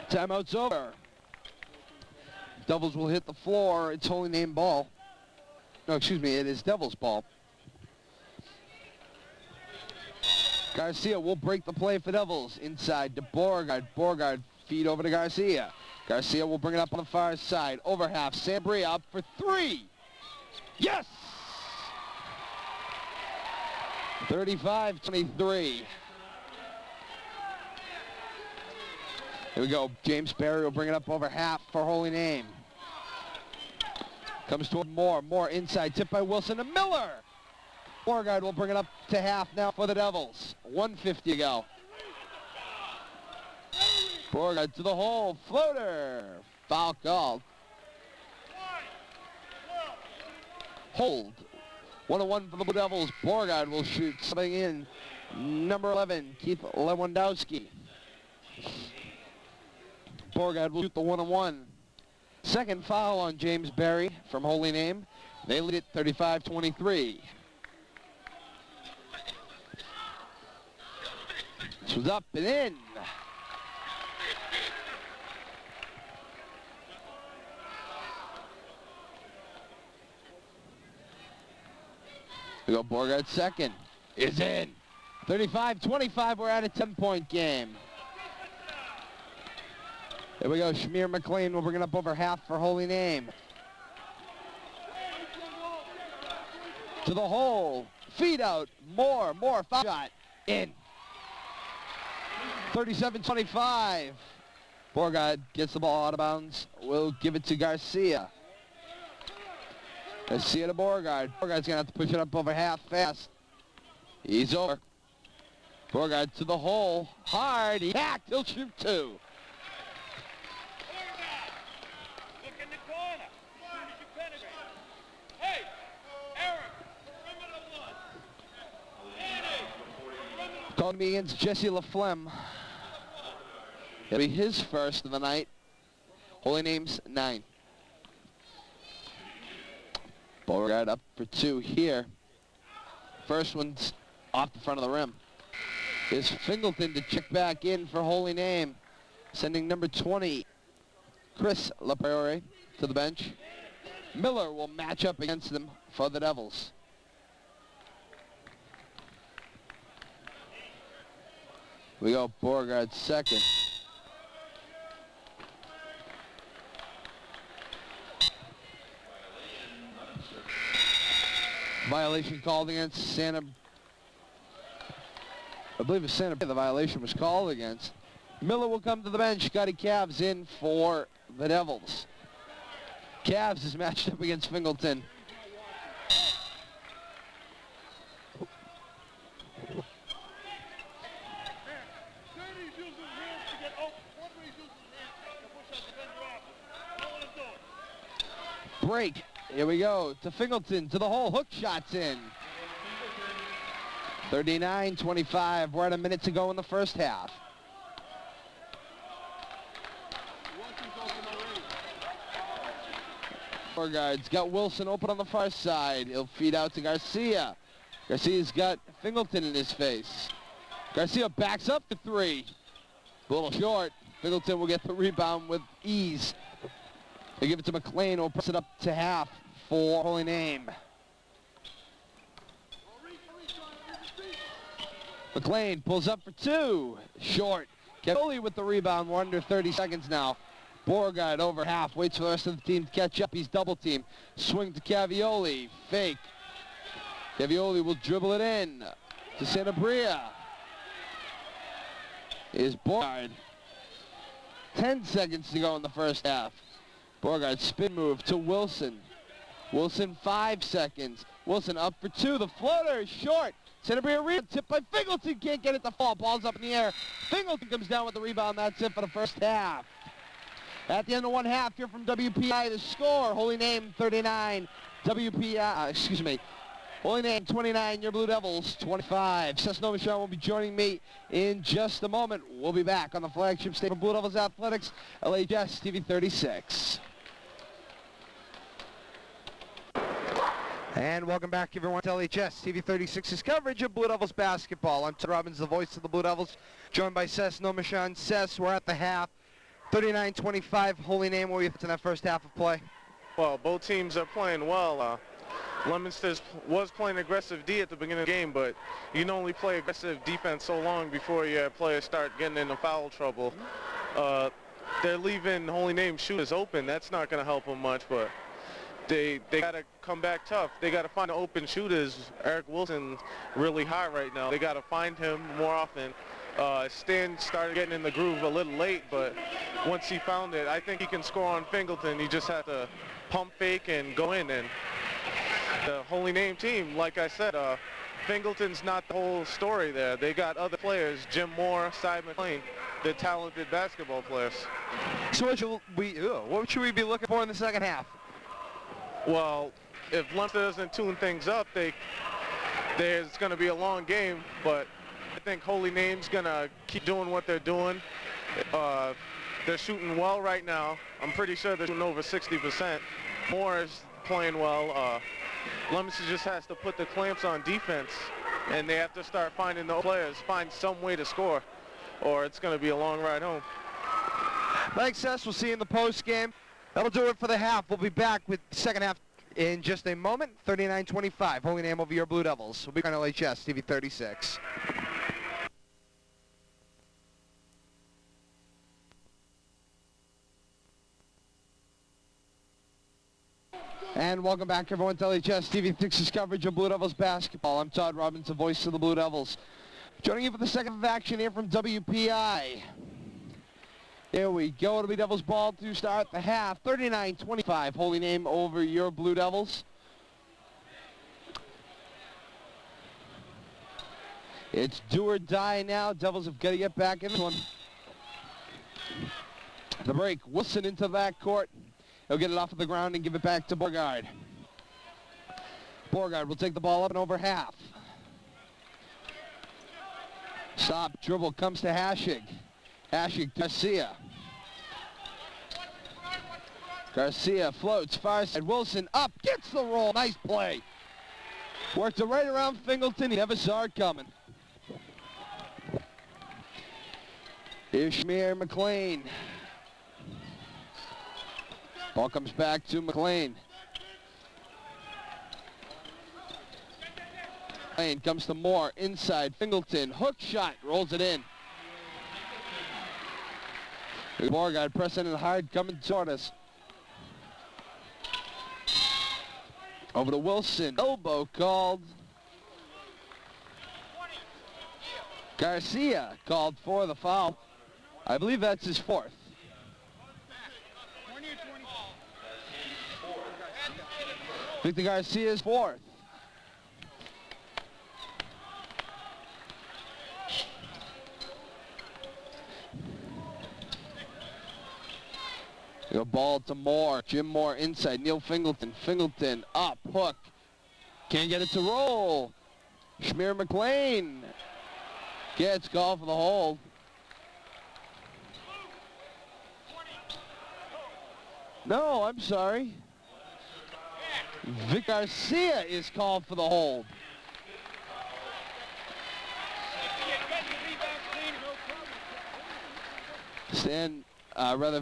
Timeout's over. Devils will hit the floor. It's Holy Name ball. No, excuse me, it is Devils ball. Garcia will break the play for Devils. Inside to Beauregard. Beauregard feed over to Garcia. Garcia will bring it up on the far side. Over half. Sambria up for three. Yes! 35-23. Here we go. James Barry will bring it up over half for Holy Name. Comes toward Moore. Moore inside. Tip by Wilson to Miller. Beauregard will bring it up to half now for the Devils. 1:50 to go. Beauregard to the hole. Floater. Foul called. Hold. 1-1 for the Blue Devils. Beauregard will shoot something in. Number 11, Keith Lewandowski. Beauregard will shoot the 1-1. Second foul on James Barry from Holy Name. They lead it 35-23. This was up and in. We go Beauregard second. Is in. 35-25, we're at a 10-point game. There we go, Shamir McLean will bring it up over half for Holy Name. To the hole, feed out, more foul shot, in. 37-25. Beauregard gets the ball out of bounds, will give it to Garcia. Garcia to Beauregard. Beauregard's gonna have to push it up over half fast. He's over. Beauregard to the hole, hard, he hacked, he'll shoot two. Calling me against Jesse LaFlamme. It'll be his first of the night. Holy Name's 9. Beauregard up for two here. First one's off the front of the rim. Here's Fingleton to check back in for Holy Name. Sending number 20, Chris LaPriore, to the bench. Miller will match up against them for the Devils. We go Beauregard second. Violation called against Santa. I believe it's Santa. The violation was called against. Miller will come to the bench. Scotty Cavs in for the Devils. Cavs is matched up against Fingleton. Break. Here we go to Fingleton, to the hole. Hook shots in. 39-25. We're at a minute to go in the first half. Beauregard's got Wilson open on the far side. He'll feed out to Garcia. Garcia's got Fingleton in his face. Garcia backs up to three. A little short. Fingleton will get the rebound with ease. They give it to McLean, who will press it up to half for Holy Name. McLean pulls up for two. Short. Cavioli with the rebound. We're under 30 seconds now. Beauregard over half. Waits for the rest of the team to catch up. He's double teamed. Swing to Cavioli. Fake. Cavioli will dribble it in to Sanabria. Is Beauregard. 10 seconds to go in the first half. Beauregard spin move to Wilson. Wilson 5 seconds. Wilson up for two. The floater is short. Sanabria rebound tipped by Fingleton. Can't get it to fall. Ball's up in the air. Fingleton comes down with the rebound. That's it for the first half. At the end of one half, here from WPI, the score, Holy Name 39, Holy Name 29, your Blue Devils 25. Ses Nomishan will be joining me in just a moment. We'll be back on the flagship stage of Blue Devils Athletics, LHS TV 36. And welcome back, everyone, to LHS TV 36's coverage of Blue Devils basketball. I'm Todd Robbins, the voice of the Blue Devils, joined by Ses Nomishan. Ses, we're at the half. 39-25, Holy Name. What were you in that first half of play? Well, both teams are playing well. Leominster was playing aggressive D at the beginning of the game, but you can only play aggressive defense so long before your players start getting into foul trouble. They're leaving Holy Name shooters open. That's not going to help them much, but they got to come back tough. They got to find the open shooters. Eric Wilson's really hot right now. They got to find him more often. Stan started getting in the groove a little late, but once he found it, I think he can score on Fingleton. He just had to pump fake and go in. And the Holy Name team, like I said, Fingleton's not the whole story there. They got other players, Jim Moore, Cy McLean. They're talented basketball players. So what should we be looking for in the second half? Well, if Leominster doesn't tune things up, there's going to be a long game, but I think Holy Name's going to keep doing what they're doing. They're shooting well right now. I'm pretty sure they're shooting over 60%. Moore is playing well. Leominster just has to put the clamps on defense, and they have to start finding the players, find some way to score, or it's going to be a long ride home. Thanks, Ses. We'll see you in the post game. That'll do it for the half. We'll be back with the second half in just a moment. 39-25, Holy Name over your Blue Devils. We'll be on LHS TV 36. And welcome back, everyone, to LHS TV 36's coverage of Blue Devils basketball. I'm Todd Robbins, the voice of the Blue Devils. Joining you for the second of action here from WPI. Here we go. It'll be Devils ball to start the half. 39-25, Holy Name over your Blue Devils. It's do or die now. Devils have got to get back in this one. The break. Wilson into the backcourt. He'll get it off of the ground and give it back to Beauregard. Beauregard will take the ball up and over half. Stop, dribble, comes to Hashig. Hashig, Garcia. Garcia floats, far side. Wilson up, gets the roll. Nice play. Worked it right around Fingleton. He never saw it coming. Here's Shmear McLean. Ball comes back to McLean. McLean comes to Moore, inside, Fingleton, hook shot, rolls it in. Beauregard pressing it hard, coming toward us. Over to Wilson, elbow called. Garcia called for the foul. I believe that's his fourth. Victor Garcia's fourth. The ball to Moore. Jim Moore inside. Neil Fingleton. Fingleton up. Hook. Can't get it to roll. Shmear McLean gets called for the hold. No, I'm sorry. Vic Garcia is called for the hold.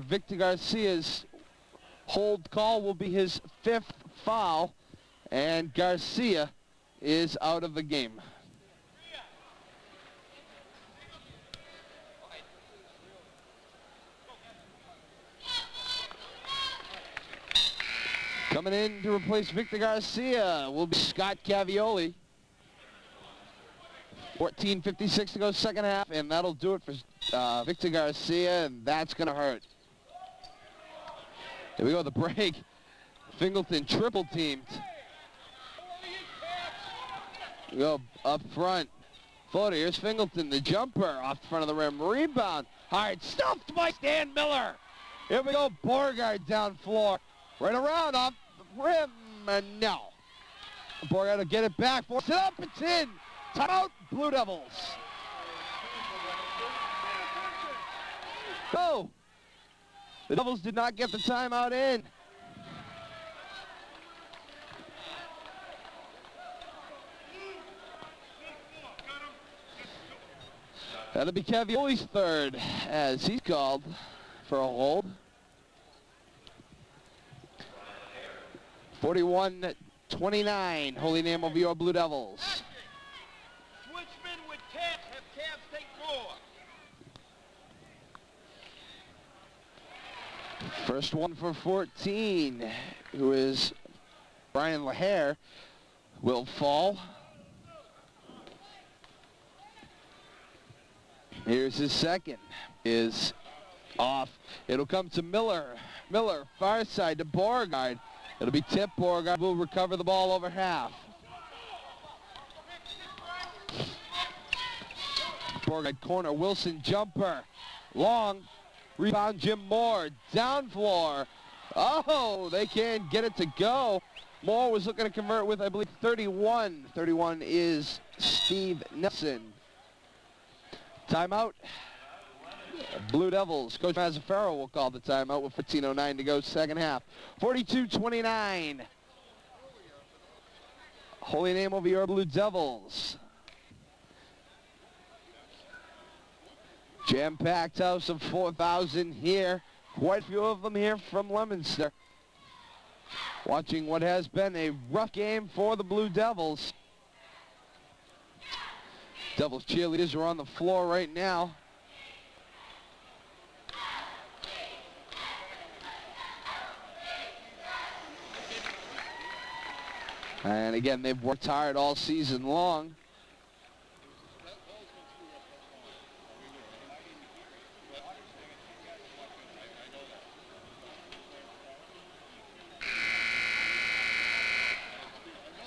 Victor Garcia's hold call will be his 5th foul, and Garcia is out of the game. Coming in to replace Victor Garcia will be Scott Cavioli. 14:56 to go second half, and that'll do it for Victor Garcia, and that's going to hurt. Here we go, the break. Fingleton triple teamed. We go up front. Floater, here's Fingleton, the jumper off the front of the rim. Rebound, hard stuffed by Stan Miller. Here we go, Borgard down floor. Right around off the rim, and no. Borgard will get it back, force it up, it's in. Timeout, Blue Devils. Go. The Devils did not get the timeout in. That'll be Cavioli's third as he's called for a hold. 41-29, Holy Name over your Blue Devils. Switchman with Cavs, have Cavs take 4. First one for 14, who is Brian LaHare, will fall. Here's his second, is off. It'll come to Miller. Miller, far side to Borgard. It'll be tipped. Borgard will recover the ball over half. Borgard corner, Wilson jumper. Long, rebound Jim Moore, down floor. Oh, they can't get it to go. Moore was looking to convert with, I believe, 31. 31 is Steve Nelson. Timeout. Blue Devils. Coach Mazzaferro will call the timeout with 15:09 to go second half. 42-29. Holy Name over your Blue Devils. Jam-packed house of 4,000 here. Quite a few of them here from Leominster. Watching what has been a rough game for the Blue Devils. Devils cheerleaders are on the floor right now. And again, they've worked hard all season long.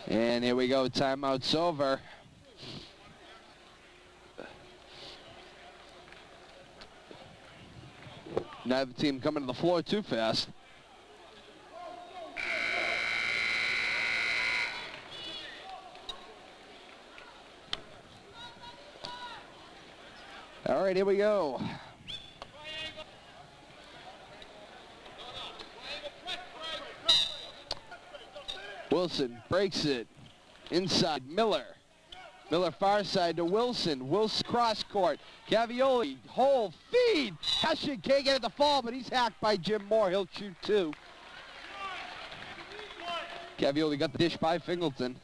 And here we go, timeout's over. Neither team coming to the floor too fast. All right, here we go. Wilson breaks it. Inside, Miller. Miller far side to Wilson. Wilson cross court. Cavioli, hole, feed. Hessian can't get it to fall, but he's hacked by Jim Moore. He'll shoot 2. Cavioli got the dish by Fingleton.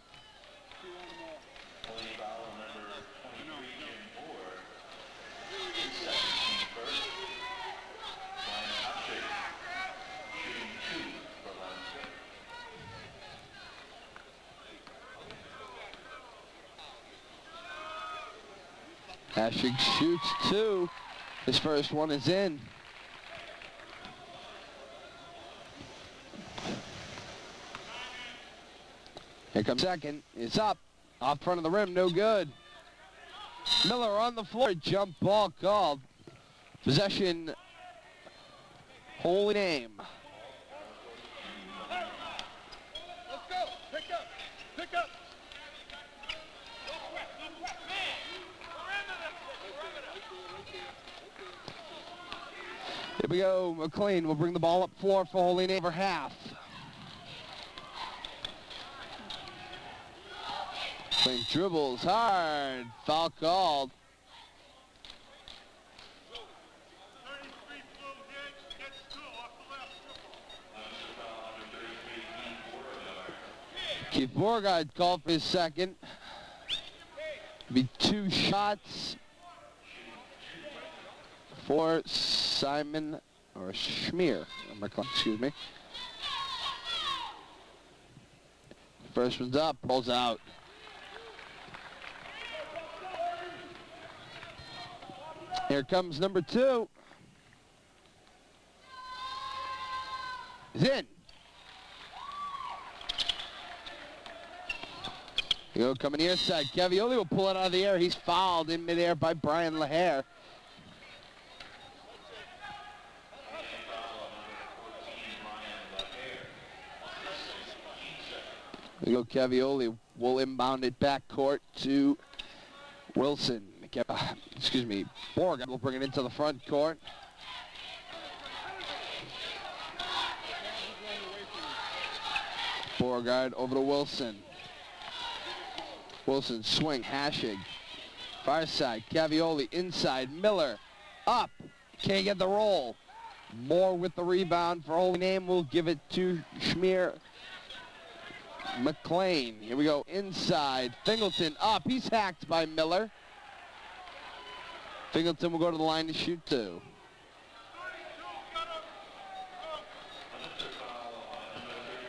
Ashig shoots 2. His first one is in. Here comes second. It's up. Off front of the rim. No good. Miller on the floor. Jump ball called. Possession. Holy Name. Let's go. Pick up. Pick up. Here we go. McLean will bring the ball up floor for Holy Name over half. McLean dribbles hard. Foul called. Keith Beauregard called for his second. Be 2 shots for Simon, or Schmier, excuse me. First one's up, rolls out. Here comes number 2. Is in. Go coming near side. Cavioli will pull it out of the air. He's fouled in midair by Brian Lahair. We go. Cavioli will inbound it back court to Wilson. Excuse me. Beauregard will bring it into the front court. Beauregard over to Wilson. Wilson swing, Hashig. Far side, Cavioli inside, Miller up. Can't get the roll. Moore with the rebound for Holy Name. Will give it to Schmier. McLean, here we go, inside. Fingleton up, he's hacked by Miller. Fingleton will go to the line to shoot 2.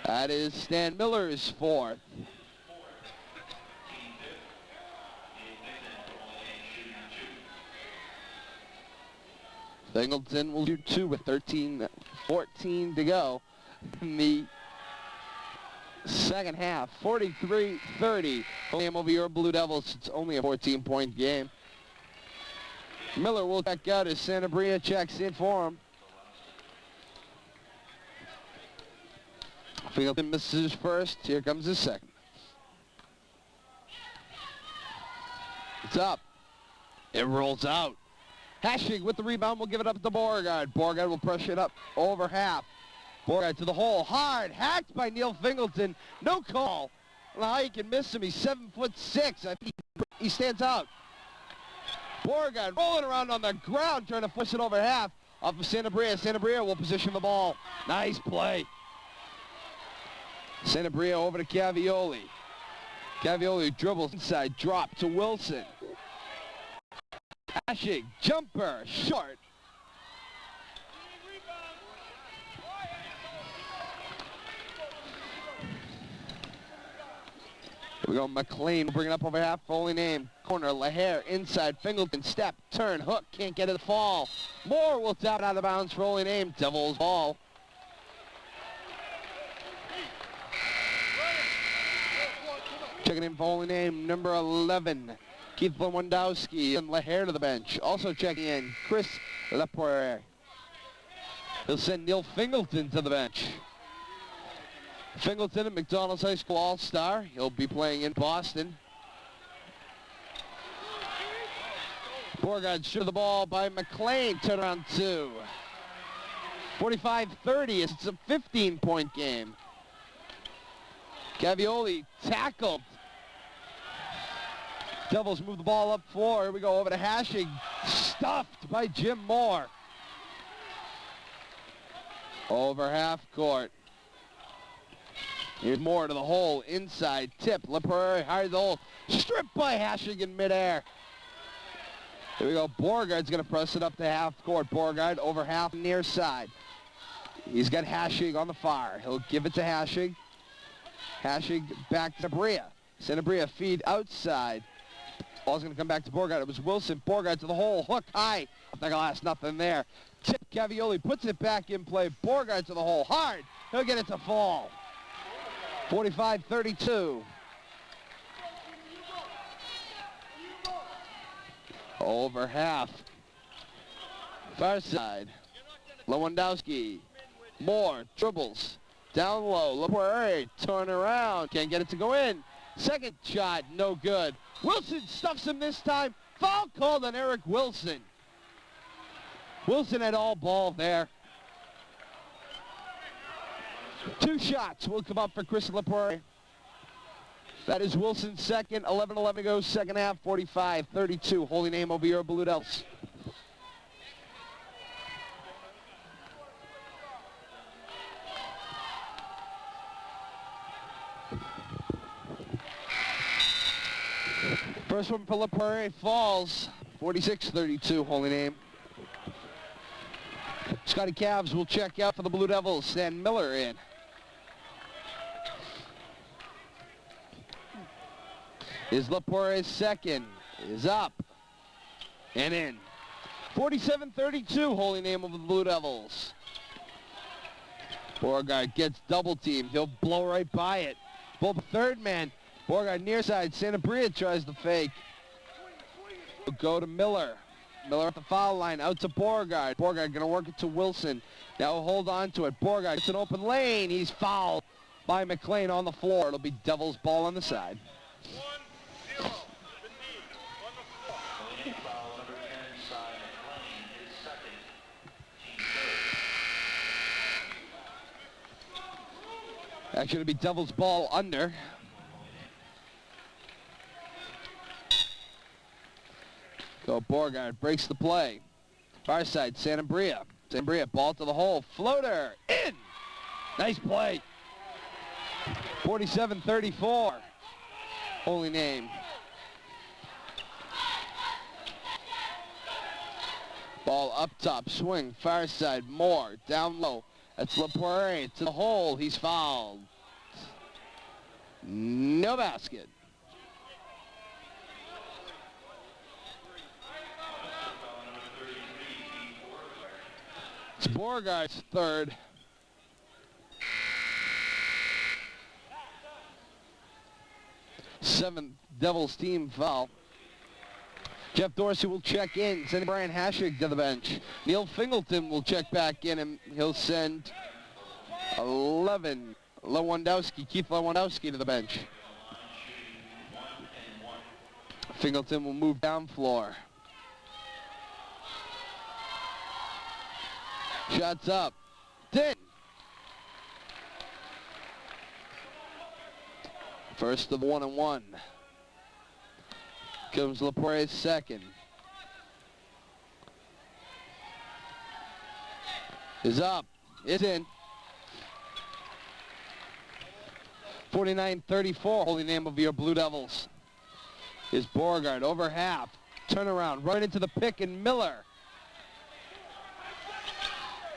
That is Stan Miller's 4th. Fingleton will shoot 2 with 13-14 to go in the second half. 43-30. Game over your Blue Devils. It's only a 14-point game. Miller will check out as Santabria checks in for him. Fingleton misses his first. Here comes his second. It's up. It rolls out. Hashig with the rebound will give it up to Beauregard. Beauregard will pressure it up over half. Beauregard to the hole. Hard. Hacked by Neil Fingleton. No call. I don't know how you can miss him. He's 7'6". I think he stands out. Beauregard rolling around on the ground trying to push it over half. Off of Santabria. Santabria will position the ball. Nice play. Santabria over to Cavioli. Cavioli dribbles inside. Drop to Wilson. Hashig, jumper, short. Here we go, McLean will bring it up over half, Holy Name. Corner, Lahair, inside, Fingleton, step, turn, hook, can't get it to fall. Moore will tap it out of bounds for Holy Name, Devils ball. Checking in for Holy Name, number 11. Keith Lewandowski and Lahair to the bench. Also checking in, Chris Lepoire. He'll send Neil Fingleton to the bench. Fingleton at McDonald's High School All-Star. He'll be playing in Boston. Beauregard shoot the ball by McLean. Turnaround 2. 45-30. It's a 15-point game. Cavioli tackled. Devils move the ball up 4. Here we go over to Hashig. Stuffed by Jim Moore. Over half court. Here's Moore to the hole. Inside tip. Lepoire high to the hole. Stripped by Hashig in midair. Here we go. Beauregard's going to press it up to half court. Beauregard over half near side. He's got Hashig on the far. He'll give it to Hashig. Hashig back to Bria. Santabria feed outside. Ball's going to come back to Beauregard. It was Wilson. Beauregard to the hole. Hook high. Off the glass. Nothing there. Tip. Cavioli puts it back in play. Beauregard to the hole. Hard. He'll get it to fall. 45-32. Over half. Far side. Lewandowski. Moore. Dribbles. Down low. Lepoire. Turn around. Can't get it to go in. Second shot. No good. Wilson stuffs him this time. Foul called on Eric Wilson. Wilson had all ball there. 2 shots will come up for Chris Lepoire. That is Wilson's second. 11-11 goes second half. 45-32. Holy name over your Blue Devils. First one for La Prairie falls. 46-32. Holy name. Scotty Cavs will check out for the Blue Devils. Send Miller in. Is La Prairie's second. Is up. And in. 47-32. Holy name of the Blue Devils. Beauregard gets double teamed. He'll blow right by it. Bull third man. Beauregard near side. Santa Bria tries to fake. He'll go to Miller. Miller at the foul line. Out to Beauregard. Beauregard going to work it to Wilson. Now he'll hold on to it. Beauregard gets an open lane. He's fouled by McLean on the floor. It'll be Devils ball on the side. 1-0. Actually, it'll be Devils ball under. Go Beauregard, breaks the play. Far side, Santa Bria. Santa Bria, ball to the hole. Floater, in! Nice play. 47-34. Holy name. Ball up top, swing, far side, Moore, down low. That's La Prairie to the hole. He's fouled. No basket. It's Beauregard's third. Seventh Devils team foul. Jeff Dorsey will check in, sending Brian Hashig to the bench. Neil Fingleton will check back in, and he'll send 11, Keith Lewandowski to the bench. Fingleton will move down floor. Shots up. 10. First of 1-1. Comes La Prairie's second. Is up. It's in. 49-34. Holy name of your Blue Devils. Is Beauregard over half. Turnaround. Run into the pick and Miller.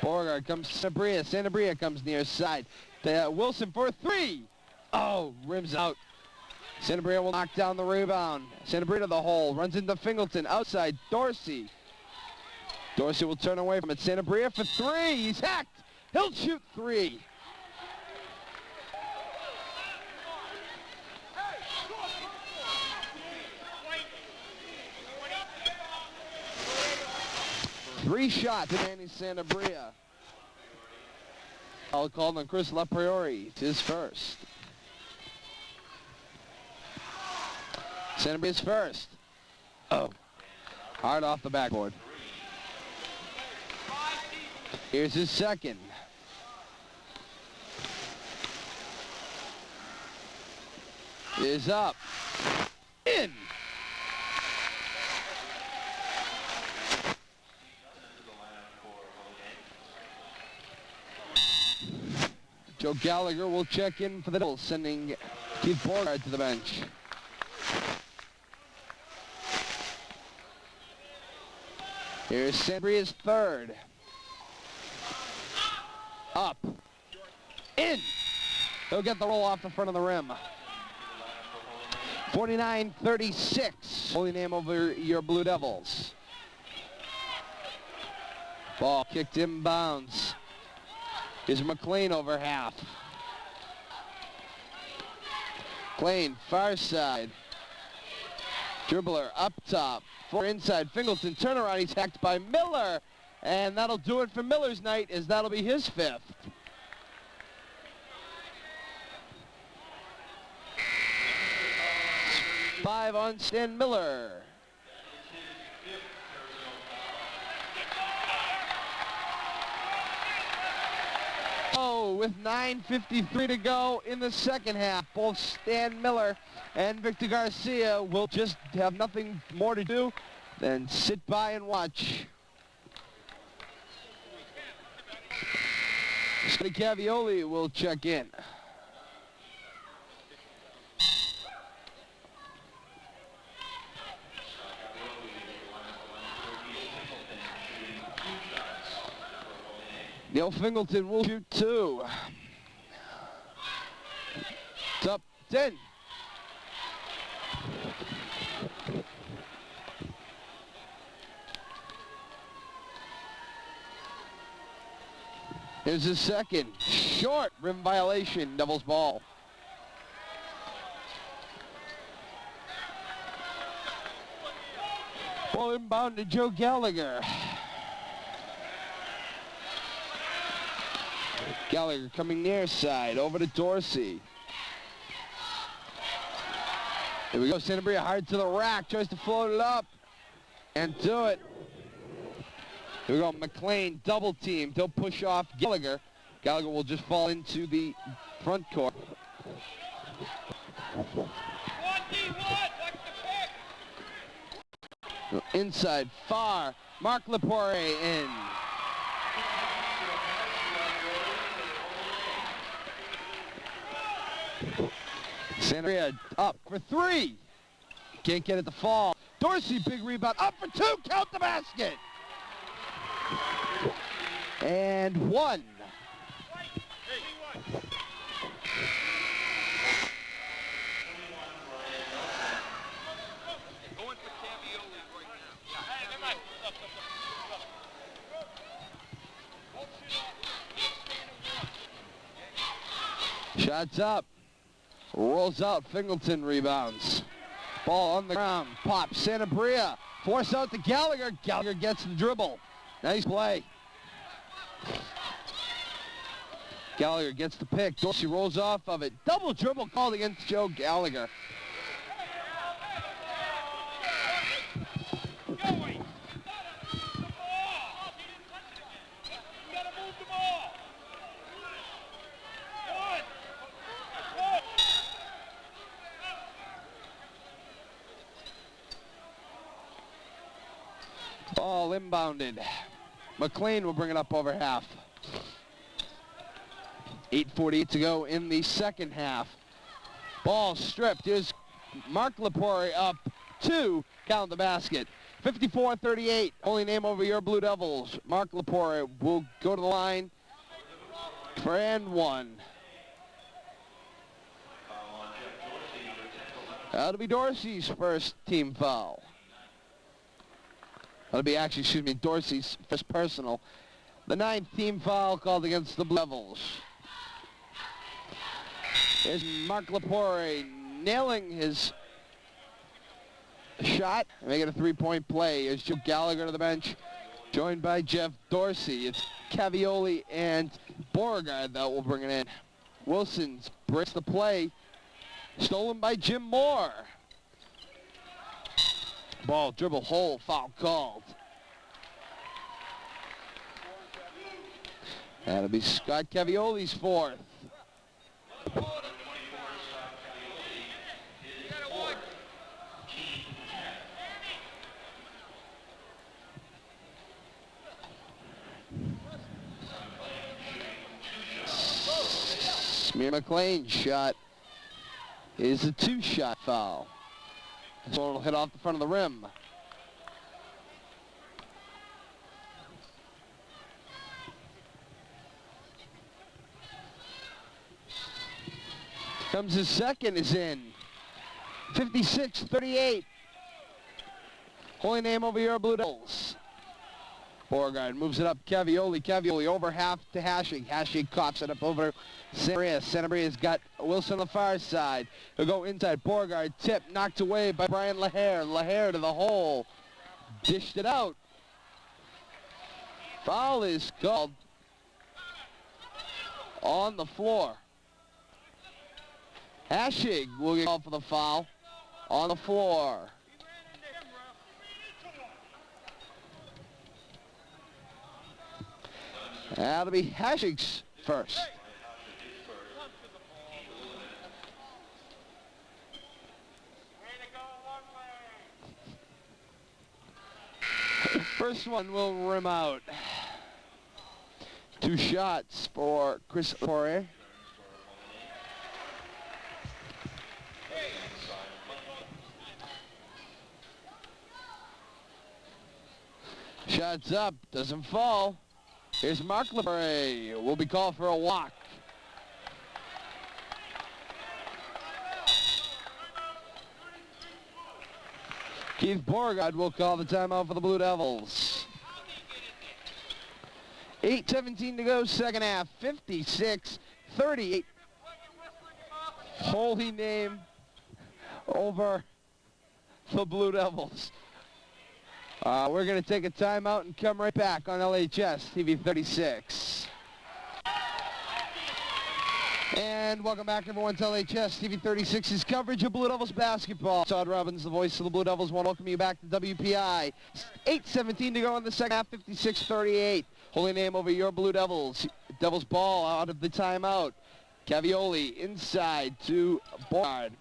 Beauregard comes to Santa Bria. Santa Bria comes near side. Wilson for three. Oh, rims out. Santa Bria will knock down the rebound. Santa Bria to the hole. Runs into Fingleton. Outside, Dorsey. Dorsey will turn away from it. Santa Bria for three. He's hacked. He'll shoot three. Three shots to Danny Santa Bria. I'll call on Chris LaPriori. It's his first. Santa Bria's first. Oh. Hard off the backboard. Here's his second. Is up. In. Joe Gallagher will check in for the Devils, sending Keith Beauregard to the bench. Here's Santa Bria's third. Up. In. He'll get the roll off the front of the rim. 49-36. Holy name over your Blue Devils. Ball kicked inbounds. Is McLean over half. McLean, far side. Dribbler up top. For inside, Fingleton, turnaround, he's hacked by Miller. And that'll do it for Miller's night, as that'll be his fifth. Five on Stan Miller. Oh, go with 9:53 to go in the second half. Both Stan Miller and Victor Garcia will just have nothing more to do than sit by and watch. Scotty Cavioli will check in. Neil Fingleton will shoot 2. It's up 10. Here's his second. Short. Rim violation. Devils ball. Ball inbound to Joe Gallagher. Gallagher coming near side. Over to Dorsey. Here we go. Santa Maria hard to the rack. Tries to float it up. And do it. Here we go, McLean double team. They'll push off Gallagher. Gallagher will just fall into the front court. Inside, far. Mark Lepore in. Santa Maria up for 3. Can't get it to fall. Dorsey, big rebound. Up for 2. Count the basket. And 1. Shots up. Rolls out. Fingleton rebounds. Ball on the ground. Pops. Santa Maria. Force out to Gallagher. Gallagher gets the dribble. Nice play. Gallagher gets the pick. Dorsey rolls off of it. Double dribble called against Joe Gallagher. Ball inbounded. McLean will bring it up over half. 8:48 to go in the second half. Ball stripped. Here's Mark Lepore up 2. Count the basket. 54-38. Only name over your Blue Devils. Mark Lepore will go to the line for and 1. That'll be Dorsey's first team foul. That'll be actually, Dorsey's first personal. The 9th team foul called against the Blue Devils. Here's Mark Lepore nailing his shot, making a 3-point play. Here's Joe Gallagher to the bench, joined by Jeff Dorsey. It's Cavioli and Beauregard that will bring it in. Wilson breaks the play, stolen by Jim Moore. Ball, dribble, hole, foul called. That'll be Scott Cavioli's 4th. Smear McLean's shot is a 2-shot foul. This one will hit off the front of the rim. Comes his second, is in. 56-38. Holy name over your Blue Devils. Beauregard moves it up. Cavioli over half to Hashig. Hashig coughs it up over Santa Maria. Santa Maria's got Wilson on the far side. He'll go inside. Beauregard tip knocked away by Brian Lahair. Lahair to the hole. Dished it out. Foul is called on the floor. Hashig will get called for the foul on the floor. That'll be Hashig's first. First one will rim out. 2 shots for Chris Poirier. Shots up, doesn't fall. Here's Mark Lepoire, will be called for a walk. Keith Beauregard will call the timeout for the Blue Devils. 8:17 to go, second half, 56-38. Holy name over the Blue Devils. We're going to take a timeout and come right back on LHS TV 36. And welcome back, everyone, to LHS TV 36's coverage of Blue Devils basketball. Todd Robbins, the voice of the Blue Devils, want to welcome you back to WPI. 8:17 to go in the second half, 56-38. Holy name over your Blue Devils. Devils ball out of the timeout. Cavioli inside to Beauregard.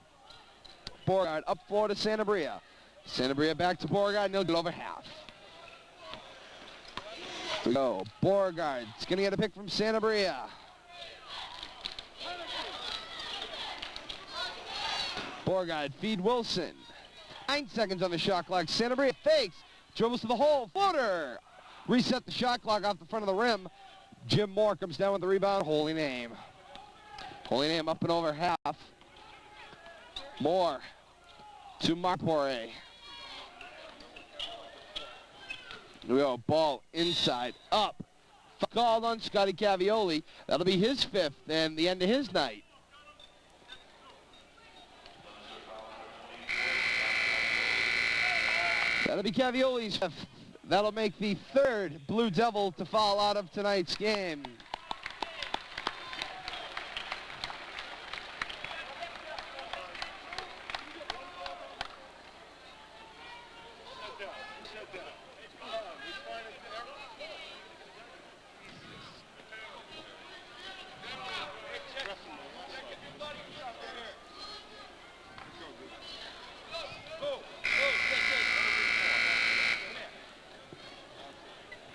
Beauregard up floor to Santabria. Santabria back to Beauregard, and he'll get over half. Here we go. Beauregard is going to get a pick from Santabria. Beauregard, feed Wilson. 9 seconds on the shot clock. Santabria fakes, dribbles to the hole, footer. Reset the shot clock off the front of the rim. Jim Moore comes down with the rebound. Holy name. Holy name up and over half. Moore to Mark Poirier. Here we go, ball inside, up. Called on Scotty Cavioli. That'll be his 5th and the end of his night. That'll be Cavioli's 5th. That'll make the 3rd Blue Devil to foul out of tonight's game.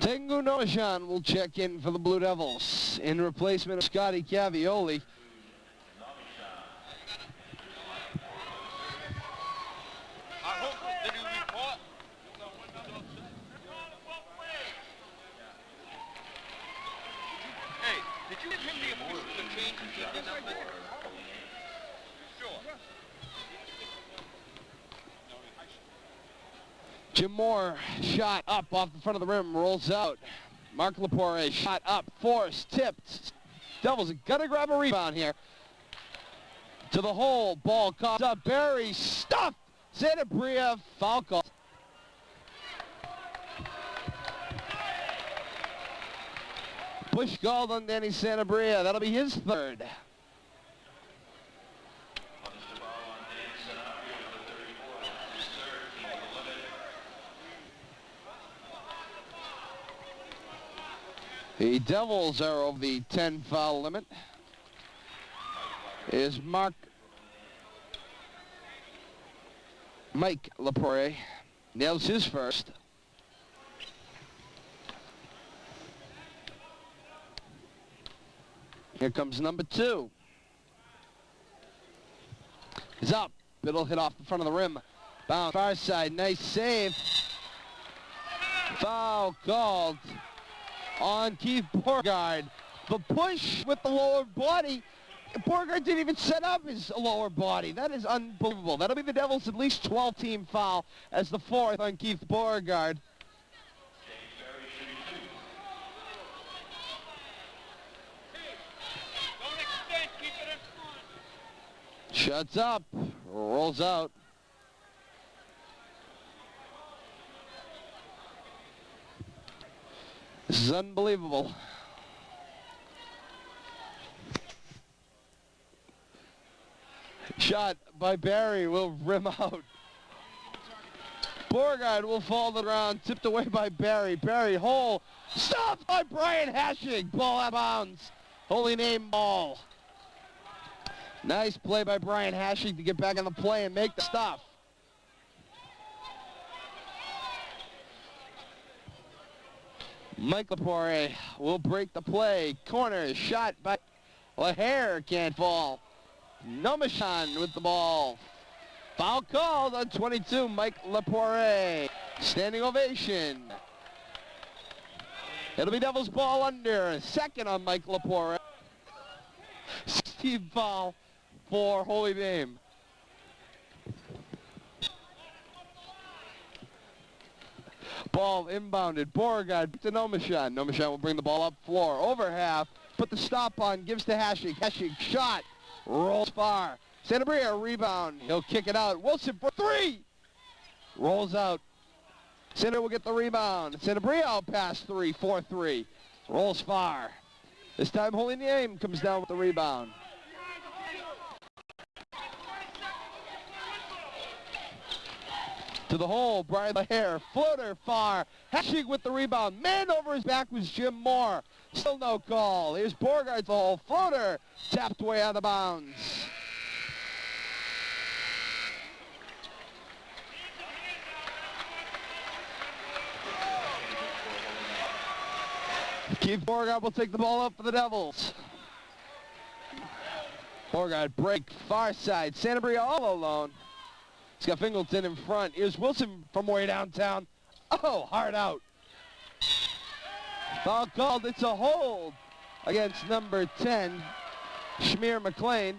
Ses Nomishan will check in for the Blue Devils in replacement of Scotty Cavioli. Hey, did you give him the change he did not make? Sure. Jim Moore, shot up off the front of the rim, rolls out. Mark Lepoire, shot up, forced, tipped. Devils gotta grab a rebound here. To the hole, ball caught up, Barry, stuffed. Santabria, foul call. Push called on Danny Santabria, that'll be his 3rd. The Devils are over the 10 foul limit. Is Mike Lepoire. Nails his 1st. Here comes number 2. He's up. It'll hit off the front of the rim. Bounce far side. Nice save. Foul called on Keith Beauregard. The push with the lower body. Beauregard didn't even set up his lower body. That is unbelievable. That'll be the Devils' at least 12-team foul as the 4th on Keith Beauregard. Shuts up, rolls out. This is unbelievable. Shot by Barry will rim out. Beauregard will fall to the ground, tipped away by Barry. Barry, hole, stopped by Brian Hashig. Ball out of bounds. Holy name ball. Nice play by Brian Hashig to get back in the play and make the stuff. Mike Lepore will break the play. Corner shot by LaHare, can't fall. Nomishan with the ball. Foul called on 22, Mike Lepore. Standing ovation. It'll be Devils ball under. Second on Mike Lepore. Steve foul for Holy Name. Ball inbounded. Beauregard to Nomishan. Nomishan will bring the ball up floor. Over half. Put the stop on. Gives to Hashig. Hashig shot. Rolls far. Santabria rebound. He'll kick it out. Wilson for three. Rolls out. Center will get the rebound. Santabria out past three. 4-3. Rolls far. This time Holy Name comes down with the rebound. To the hole, Brian LaHare, floater far. Hashig with the rebound. Man over his back was Jim Moore. Still no call. Here's Beauregard the hole. Floater tapped way out of bounds. Keith Beauregard will take the ball up for the Devils. Beauregard break, far side. Santabria all alone. He's got Fingleton in front. Here's Wilson from way downtown. Oh, hard out. Foul called. It's a hold against number 10, Schmear McLean.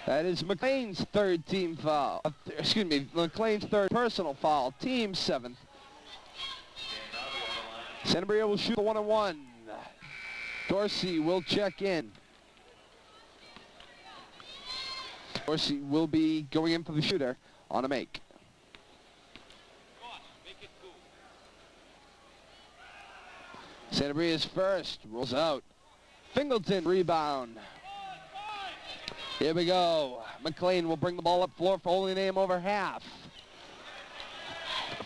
That is McLean's third team foul. McLean's third personal foul. Team seventh. Santabria will shoot a 1-on-1. Dorsey will check in. Dorsey will be going in for the shooter on a make. Santabria's first, rolls out. Fingleton rebound. Here we go. McLean will bring the ball up floor for Holy Name over half.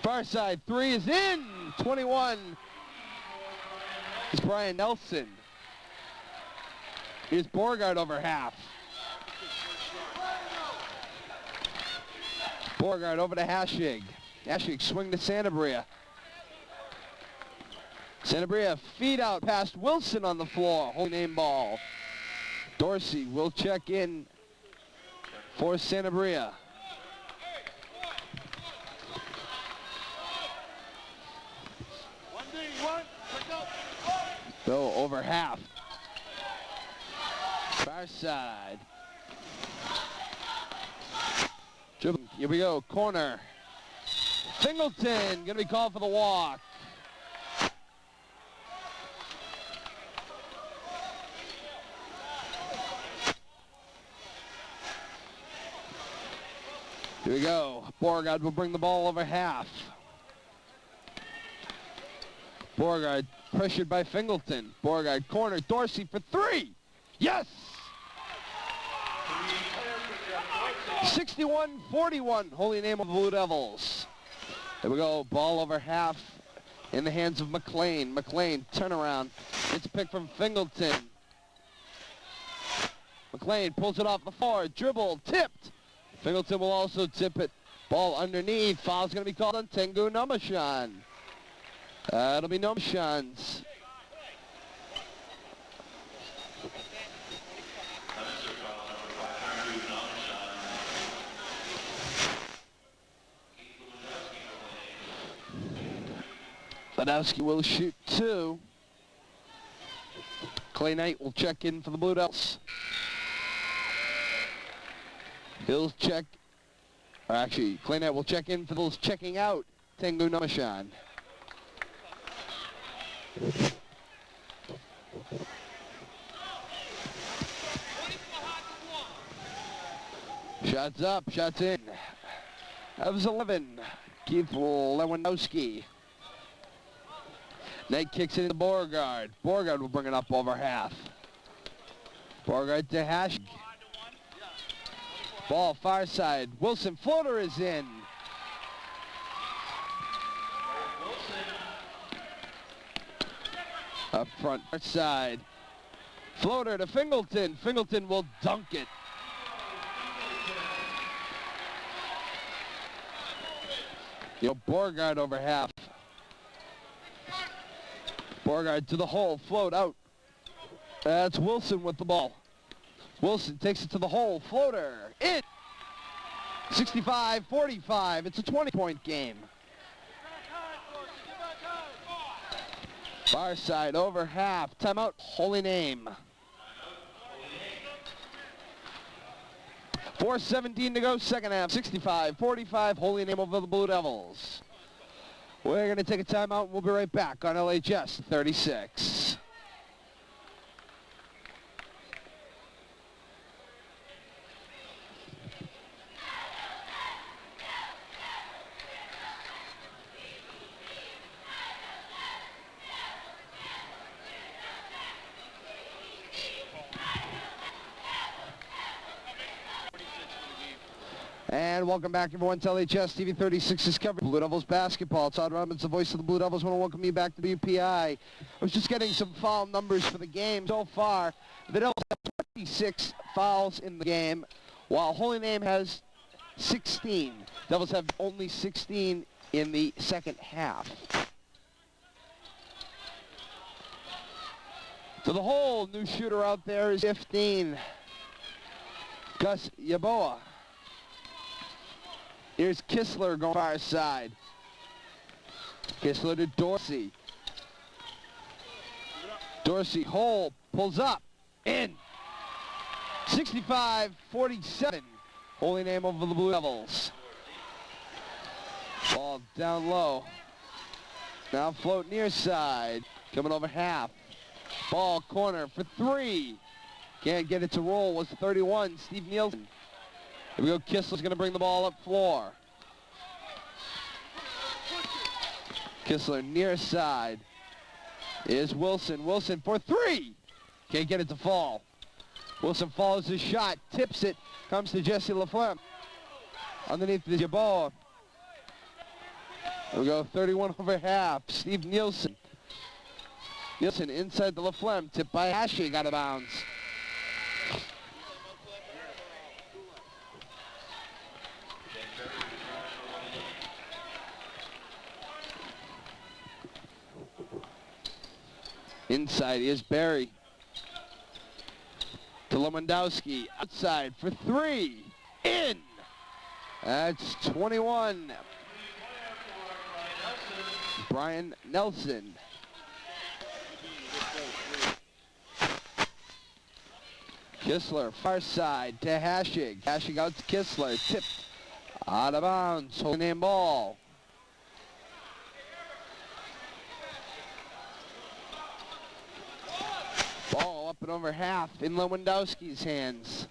Far side three is in. 21 is Brian Nelson. Here's Beauregard over half. Beauregard over to Hashig. Hashig swing to Santabria. Santabria feed out past Wilson on the floor. Holy Name ball. Dorsey will check in for Santabria. Go over half. Far side. Here we go, corner. Fingleton gonna be called for the walk. Here we go. Beauregard will bring the ball over half. Beauregard pressured by Fingleton. Beauregard corner. Dorsey for three. Yes! 61-41, Holy Name of the Blue Devils. Here we go, ball over half in the hands of McLean. McLean, turnaround. It's a pick from Fingleton. McLean pulls it off the floor, dribble, tipped. Fingleton will also tip it. Ball underneath. Foul's going to be called on Tengu Nomishan. It'll be Nomishan's. Ladowski will shoot two. Clay Knight will check in for the Blue Devils. He'll check, or actually, Clay Knight will check in for those checking out Tengu Nomishan. Shots up, shots in. That was 11. Keith Lewandowski. Knight kicks it into Beauregard. Beauregard will bring it up over half. Beauregard to Hashig. Ball far side. Wilson floater is in. Up front side. Floater to Fingleton. Fingleton will dunk it. Beauregard over half. Beauregard to the hole, float out. That's Wilson with the ball. Wilson takes it to the hole, floater, in. 65-45, it's a 20-point game. Far side over half, timeout, Holy Name. 4:17 to go, second half, 65-45, Holy Name over the Blue Devils. We're going to take a timeout and we'll be right back on LHS 36. And welcome back, everyone, to LHS TV 36's coverage of Blue Devils basketball. Todd Robbins, the voice of the Blue Devils. I want to welcome you back to WPI. I was just getting some foul numbers for the game. So far, the Devils have 26 fouls in the game, while Holy Name has 16. Devils have only 16 in the second half. To the hole, new shooter out there is 15. Gus Yaboa. Here's Kistler going far side. Kistler to Dorsey. Dorsey, hole, pulls up, in. 65-47. Holy Name over the Blue Devils. Ball down low. Now float near side. Coming over half. Ball corner for three. Can't get it to roll. Was 31, Steve Nielsen. Here we go, Kistler's going to bring the ball up floor. Kistler near side is Wilson. Wilson for three. Can't get it to fall. Wilson follows his shot, tips it, comes to Jesse Laflemme. Underneath the Jaboa. Here we go, 31 over half, Steve Nielsen. Nielsen inside the Laflemme, tipped by Hashig, out of bounds. Inside is Barry. To Lewandowski, outside for three, in. That's 21. Brian Nelson. Kistler, far side to Hashig. Hashig out to Kistler, tipped out of bounds, Holy Name ball. Ball up and over half in Lewandowski's hands.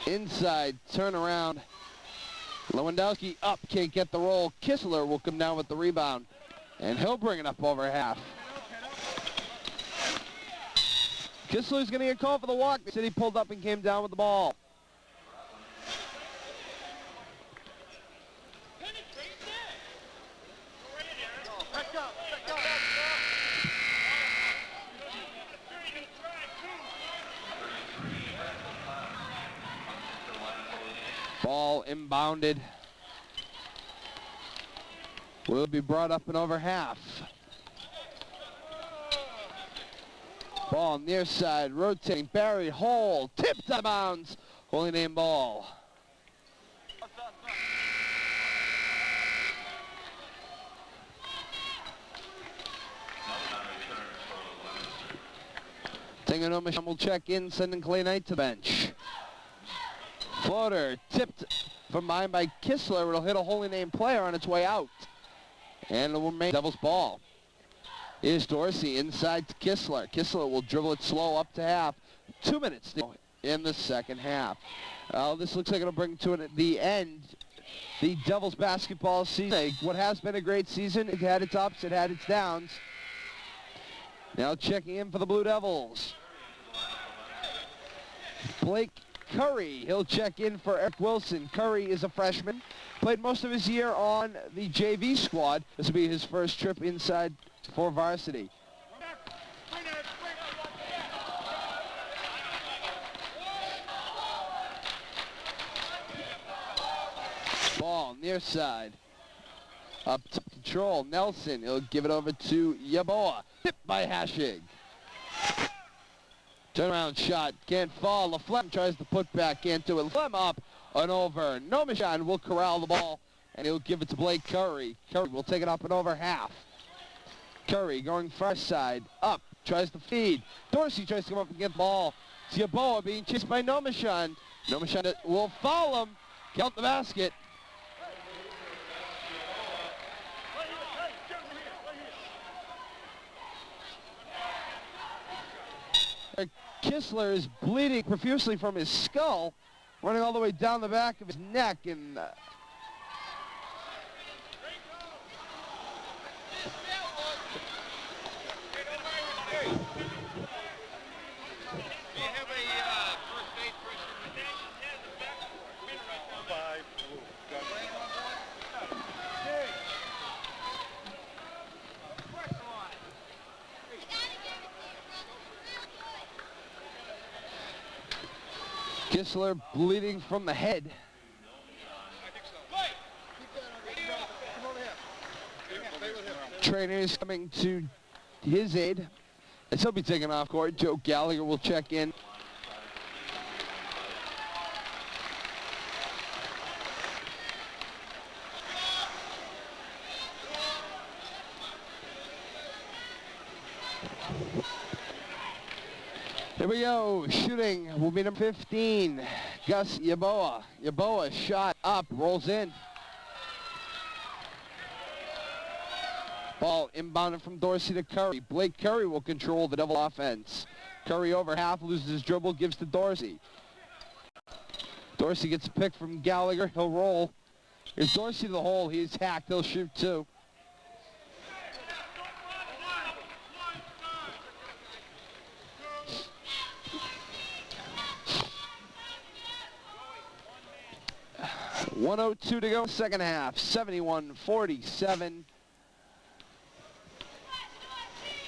Inside, turnaround. Lewandowski up, can't get the roll. Kistler will come down with the rebound, and he'll bring it up over half. Kistler's going to get called for the walk. They said he pulled up and came down with the ball. Ball inbounded. Will be brought up and over half. Ball near side, rotating, Barry, hole, tipped out of bounds. Holy Name ball. Center Nomishan will check in, sending Clay Knight to bench. Floater tipped from behind by Kistler. It'll hit a Holy Name player on its way out. And it will remain Devils ball. Here's Dorsey inside to Kistler. Kistler will dribble it slow up to half. 2 minutes in the second half. This looks like it'll bring to the end the Devils basketball season. What has been a great season. It had its ups, it had its downs. Now checking in for the Blue Devils. Blake Curry, he'll check in for Eric Wilson. Curry is a freshman, played most of his year on the JV squad. This will be his first trip inside for varsity. ball, near side. Up to control, Nelson. He'll give it over to Yeboah. Tipped by Hashig. Turnaround shot, can't fall. Laflemme tries to put back into it. Laflemme up and over. Nomishan will corral the ball, and he'll give it to Blake Curry. Curry will take it up and over half. Curry going far side, up, tries to feed. Dorsey tries to come up and get the ball. It's Yeboah being chased by Nomishan. Nomishan will foul him. Count the basket. Kistler is bleeding profusely from his skull, running all the way down the back of his neck, and Kistler bleeding from the head. Trainer is coming to his aid as he'll be taken off court. Joe Gallagher will check in. Here we go. Shooting will be number 15, Gus Yeboah. Yeboah shot up, rolls in. Ball inbounded from Dorsey to Curry. Blake Curry will control the Devil offense. Curry over half, loses his dribble, gives to Dorsey. Dorsey gets a pick from Gallagher. He'll roll. Here's Dorsey to the hole. He's hacked. He'll shoot two. .102 to go, second half, 71-47.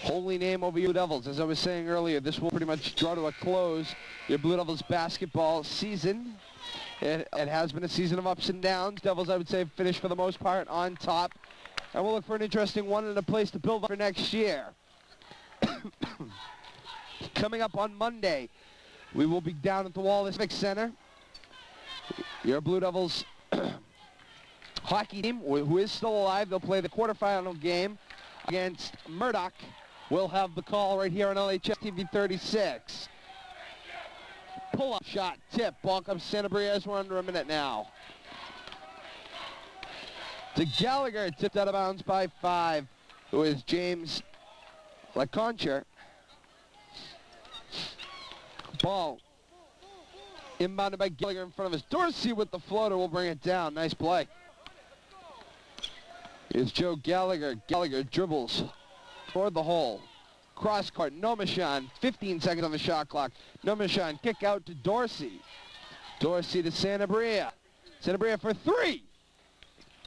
Holy name over your Blue Devils. As I was saying earlier, this will pretty much draw to a close your Blue Devils basketball season. It has been a season of ups and downs. Devils, I would say, finished for the most part on top. And we'll look for an interesting one and a place to build for next year. Coming up on Monday, we will be down at the Wallace Civic Center. Your Blue Devils hockey team, who is still alive, they'll play the quarterfinal game against Murdoch. We'll have the call right here on LHS TV 36. Pull-up shot, tip, ball comes Santa Bria as we're under a minute now. To Gallagher, tipped out of bounds by 5, who is James LaConcher. Ball inbounded by Gallagher in front of us. Dorsey with the floater will bring it down. Nice play. Here's Joe Gallagher. Gallagher dribbles toward the hole. Cross court. Nomishan. 15 seconds on the shot clock. Nomishan kick out to Dorsey. Dorsey to Santa Bria. Santa Bria for 3.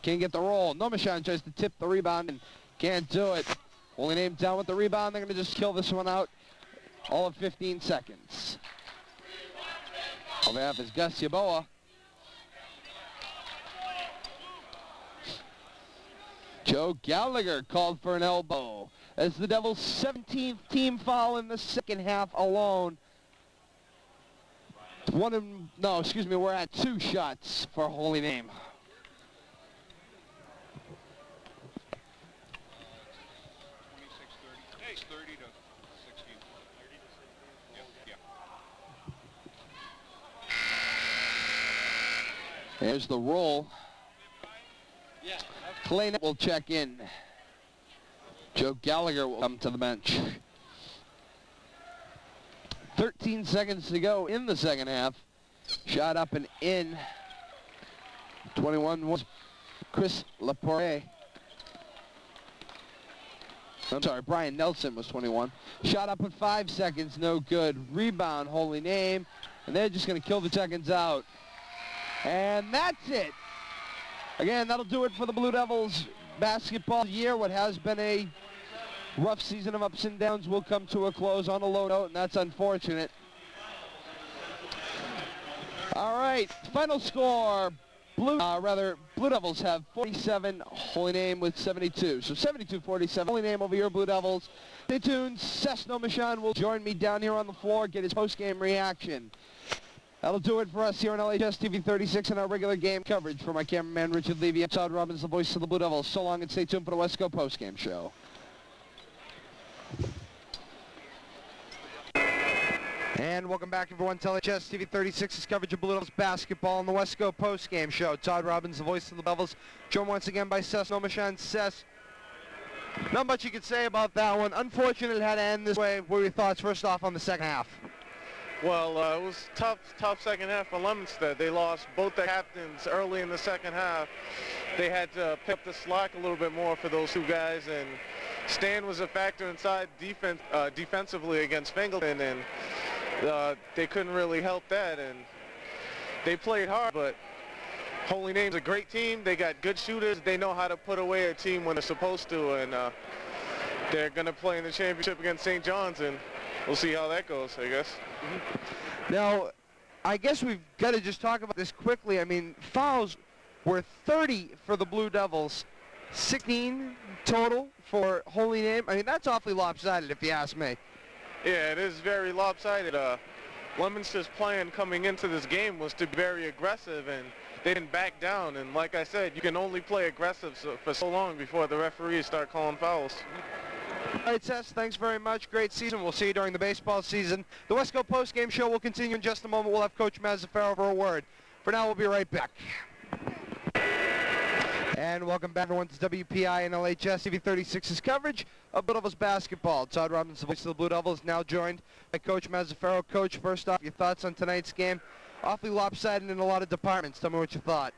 Can't get the roll. Nomishan tries to tip the rebound and can't do it. Holy name down with the rebound. They're going to just kill this one out. All of 15 seconds. On behalf is Gus Yeboah. Joe Gallagher called for an elbow as the Devils' 17th team foul in the second half alone. We're at 2 shots for Holy Name. There's the roll. Clay will check in. Joe Gallagher will come to the bench. 13 seconds to go in the second half. Shot up and in. 21 was Chris Laporet. I'm sorry, Brian Nelson was 21. Shot up in 5 seconds, no good. Rebound, Holy Name. And they're just going to kill the seconds out. And that's it. Again, that'll do it for the Blue Devils basketball year. What has been a rough season of ups and downs will come to a close on a low note, and that's unfortunate. All right, final score. Blue Devils have 47, Holy Name with 72. So 72-47, Holy Name over here, Blue Devils. Stay tuned. Ses Nomishan will join me down here on the floor, get his post-game reaction. That'll do it for us here on LHS TV 36 and our regular game coverage. For my cameraman, Richard Levy, I'm Todd Robbins, the voice of the Blue Devils. So long and stay tuned for the Wesco post-game show. And welcome back, everyone, to LHS TV 36's coverage of Blue Devils basketball on the Wesco post-game show. Todd Robbins, the voice of the Devils, joined once again by Ses Nomishan. Ses, not much you could say about that one. Unfortunate it had to end this way. What were your thoughts first off on the second half? Well, it was tough second half for Leominster. They lost both their captains early in the second half. They had to pick up the slack a little bit more for those two guys, and Stan was a factor inside defensively against Fingleton, and they couldn't really help that, and they played hard, but Holy Name's a great team. They got good shooters. They know how to put away a team when they're supposed to, and they're going to play in the championship against St. John's, and we'll see how that goes, I guess. Now, I guess we've got to just talk about this quickly. I mean, fouls were 30 for the Blue Devils, 16 total for Holy Name. I mean, that's awfully lopsided, if you ask me. Yeah, it is very lopsided. Leominster's plan coming into this game was to be very aggressive, and they didn't back down. And like I said, you can only play aggressive for so long before the referees start calling fouls. All right, Ses, thanks very much. Great season. We'll see you during the baseball season. The Wesco post-game show will continue in just a moment. We'll have Coach Mazzaferro for a word. For now, we'll be right back. And welcome back, everyone, to WPI and LHS TV 36's coverage of Blue Devils basketball. Todd Robbins, the voice of the Blue Devils, now joined by Coach Mazzaferro. Coach, first off, your thoughts on tonight's game? Awfully lopsided in a lot of departments. Tell me what you thought.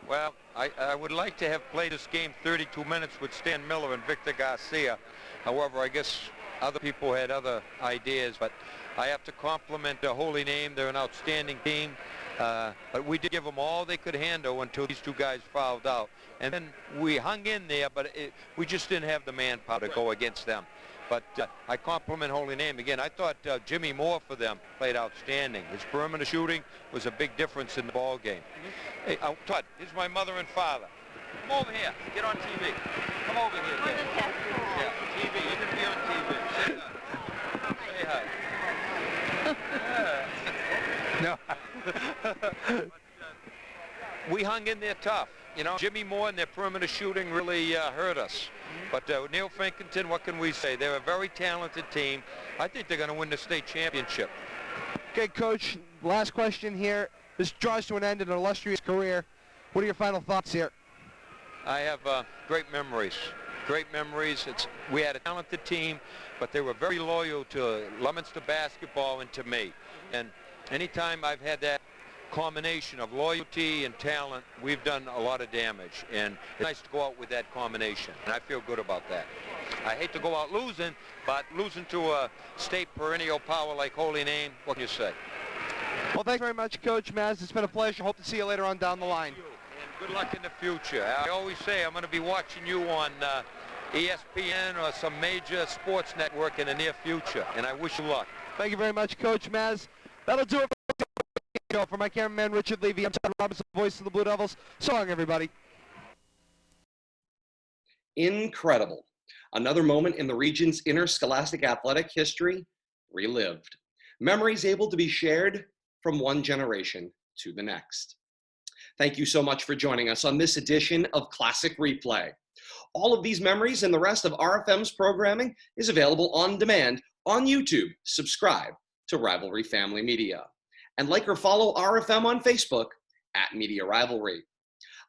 Well, I would like to have played this game 32 minutes with Stan Miller and Victor Garcia. However, I guess other people had other ideas, but I have to compliment the Holy Name. They're an outstanding team. But we did give them all they could handle until these two guys fouled out. And then we hung in there, but we just didn't have the manpower to go against them. But I compliment Holy Name. Again, I thought Jimmy Moore for them played outstanding. His perimeter shooting was a big difference in the ball game. Hey, Todd, here's my mother and father. Come over here. Get on TV. Come over here, Dad. Yeah, TV. You're going to be on TV. Say hi. Say hi. No. We hung in there tough. You know, Jimmy Moore and their perimeter shooting really hurt us. But Neil Fingleton, what can we say? They're a very talented team. I think they're going to win the state championship. Okay, Coach, last question here. This draws to an end in an illustrious career. What are your final thoughts here? I have great memories. Great memories. We had a talented team, but they were very loyal to Leominster basketball and to me. And anytime I've had that combination of loyalty and talent, we've done a lot of damage, and it's nice to go out with that combination, and I feel good about that. I hate to go out losing, but losing to a state perennial power like Holy Name, what can you say? Well, thanks very much, Coach Maz. It's been a pleasure. Hope to see you later on down the line. And good luck in the future. I always say I'm going to be watching you on ESPN or some major sports network in the near future, and I wish you luck. Thank you very much, Coach Maz. That'll do it for my cameraman, Richard Levy. I'm Todd Robbins, the voice of the Blue Devils. So long, everybody. Incredible. Another moment in the region's interscholastic athletic history relived. Memories able to be shared from one generation to the next. Thank you so much for joining us on this edition of Classic Replay. All of these memories and the rest of RFM's programming is available on demand on YouTube. Subscribe to Rivalry Family Media. And like or follow RFM on Facebook at Media Rivalry.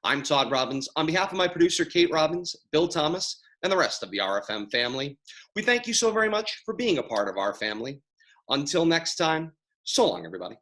I'm Todd Robbins. On behalf of my producer, Kate Robbins, Bill Thomas, and the rest of the RFM family, we thank you so very much for being a part of our family. Until next time, so long, everybody.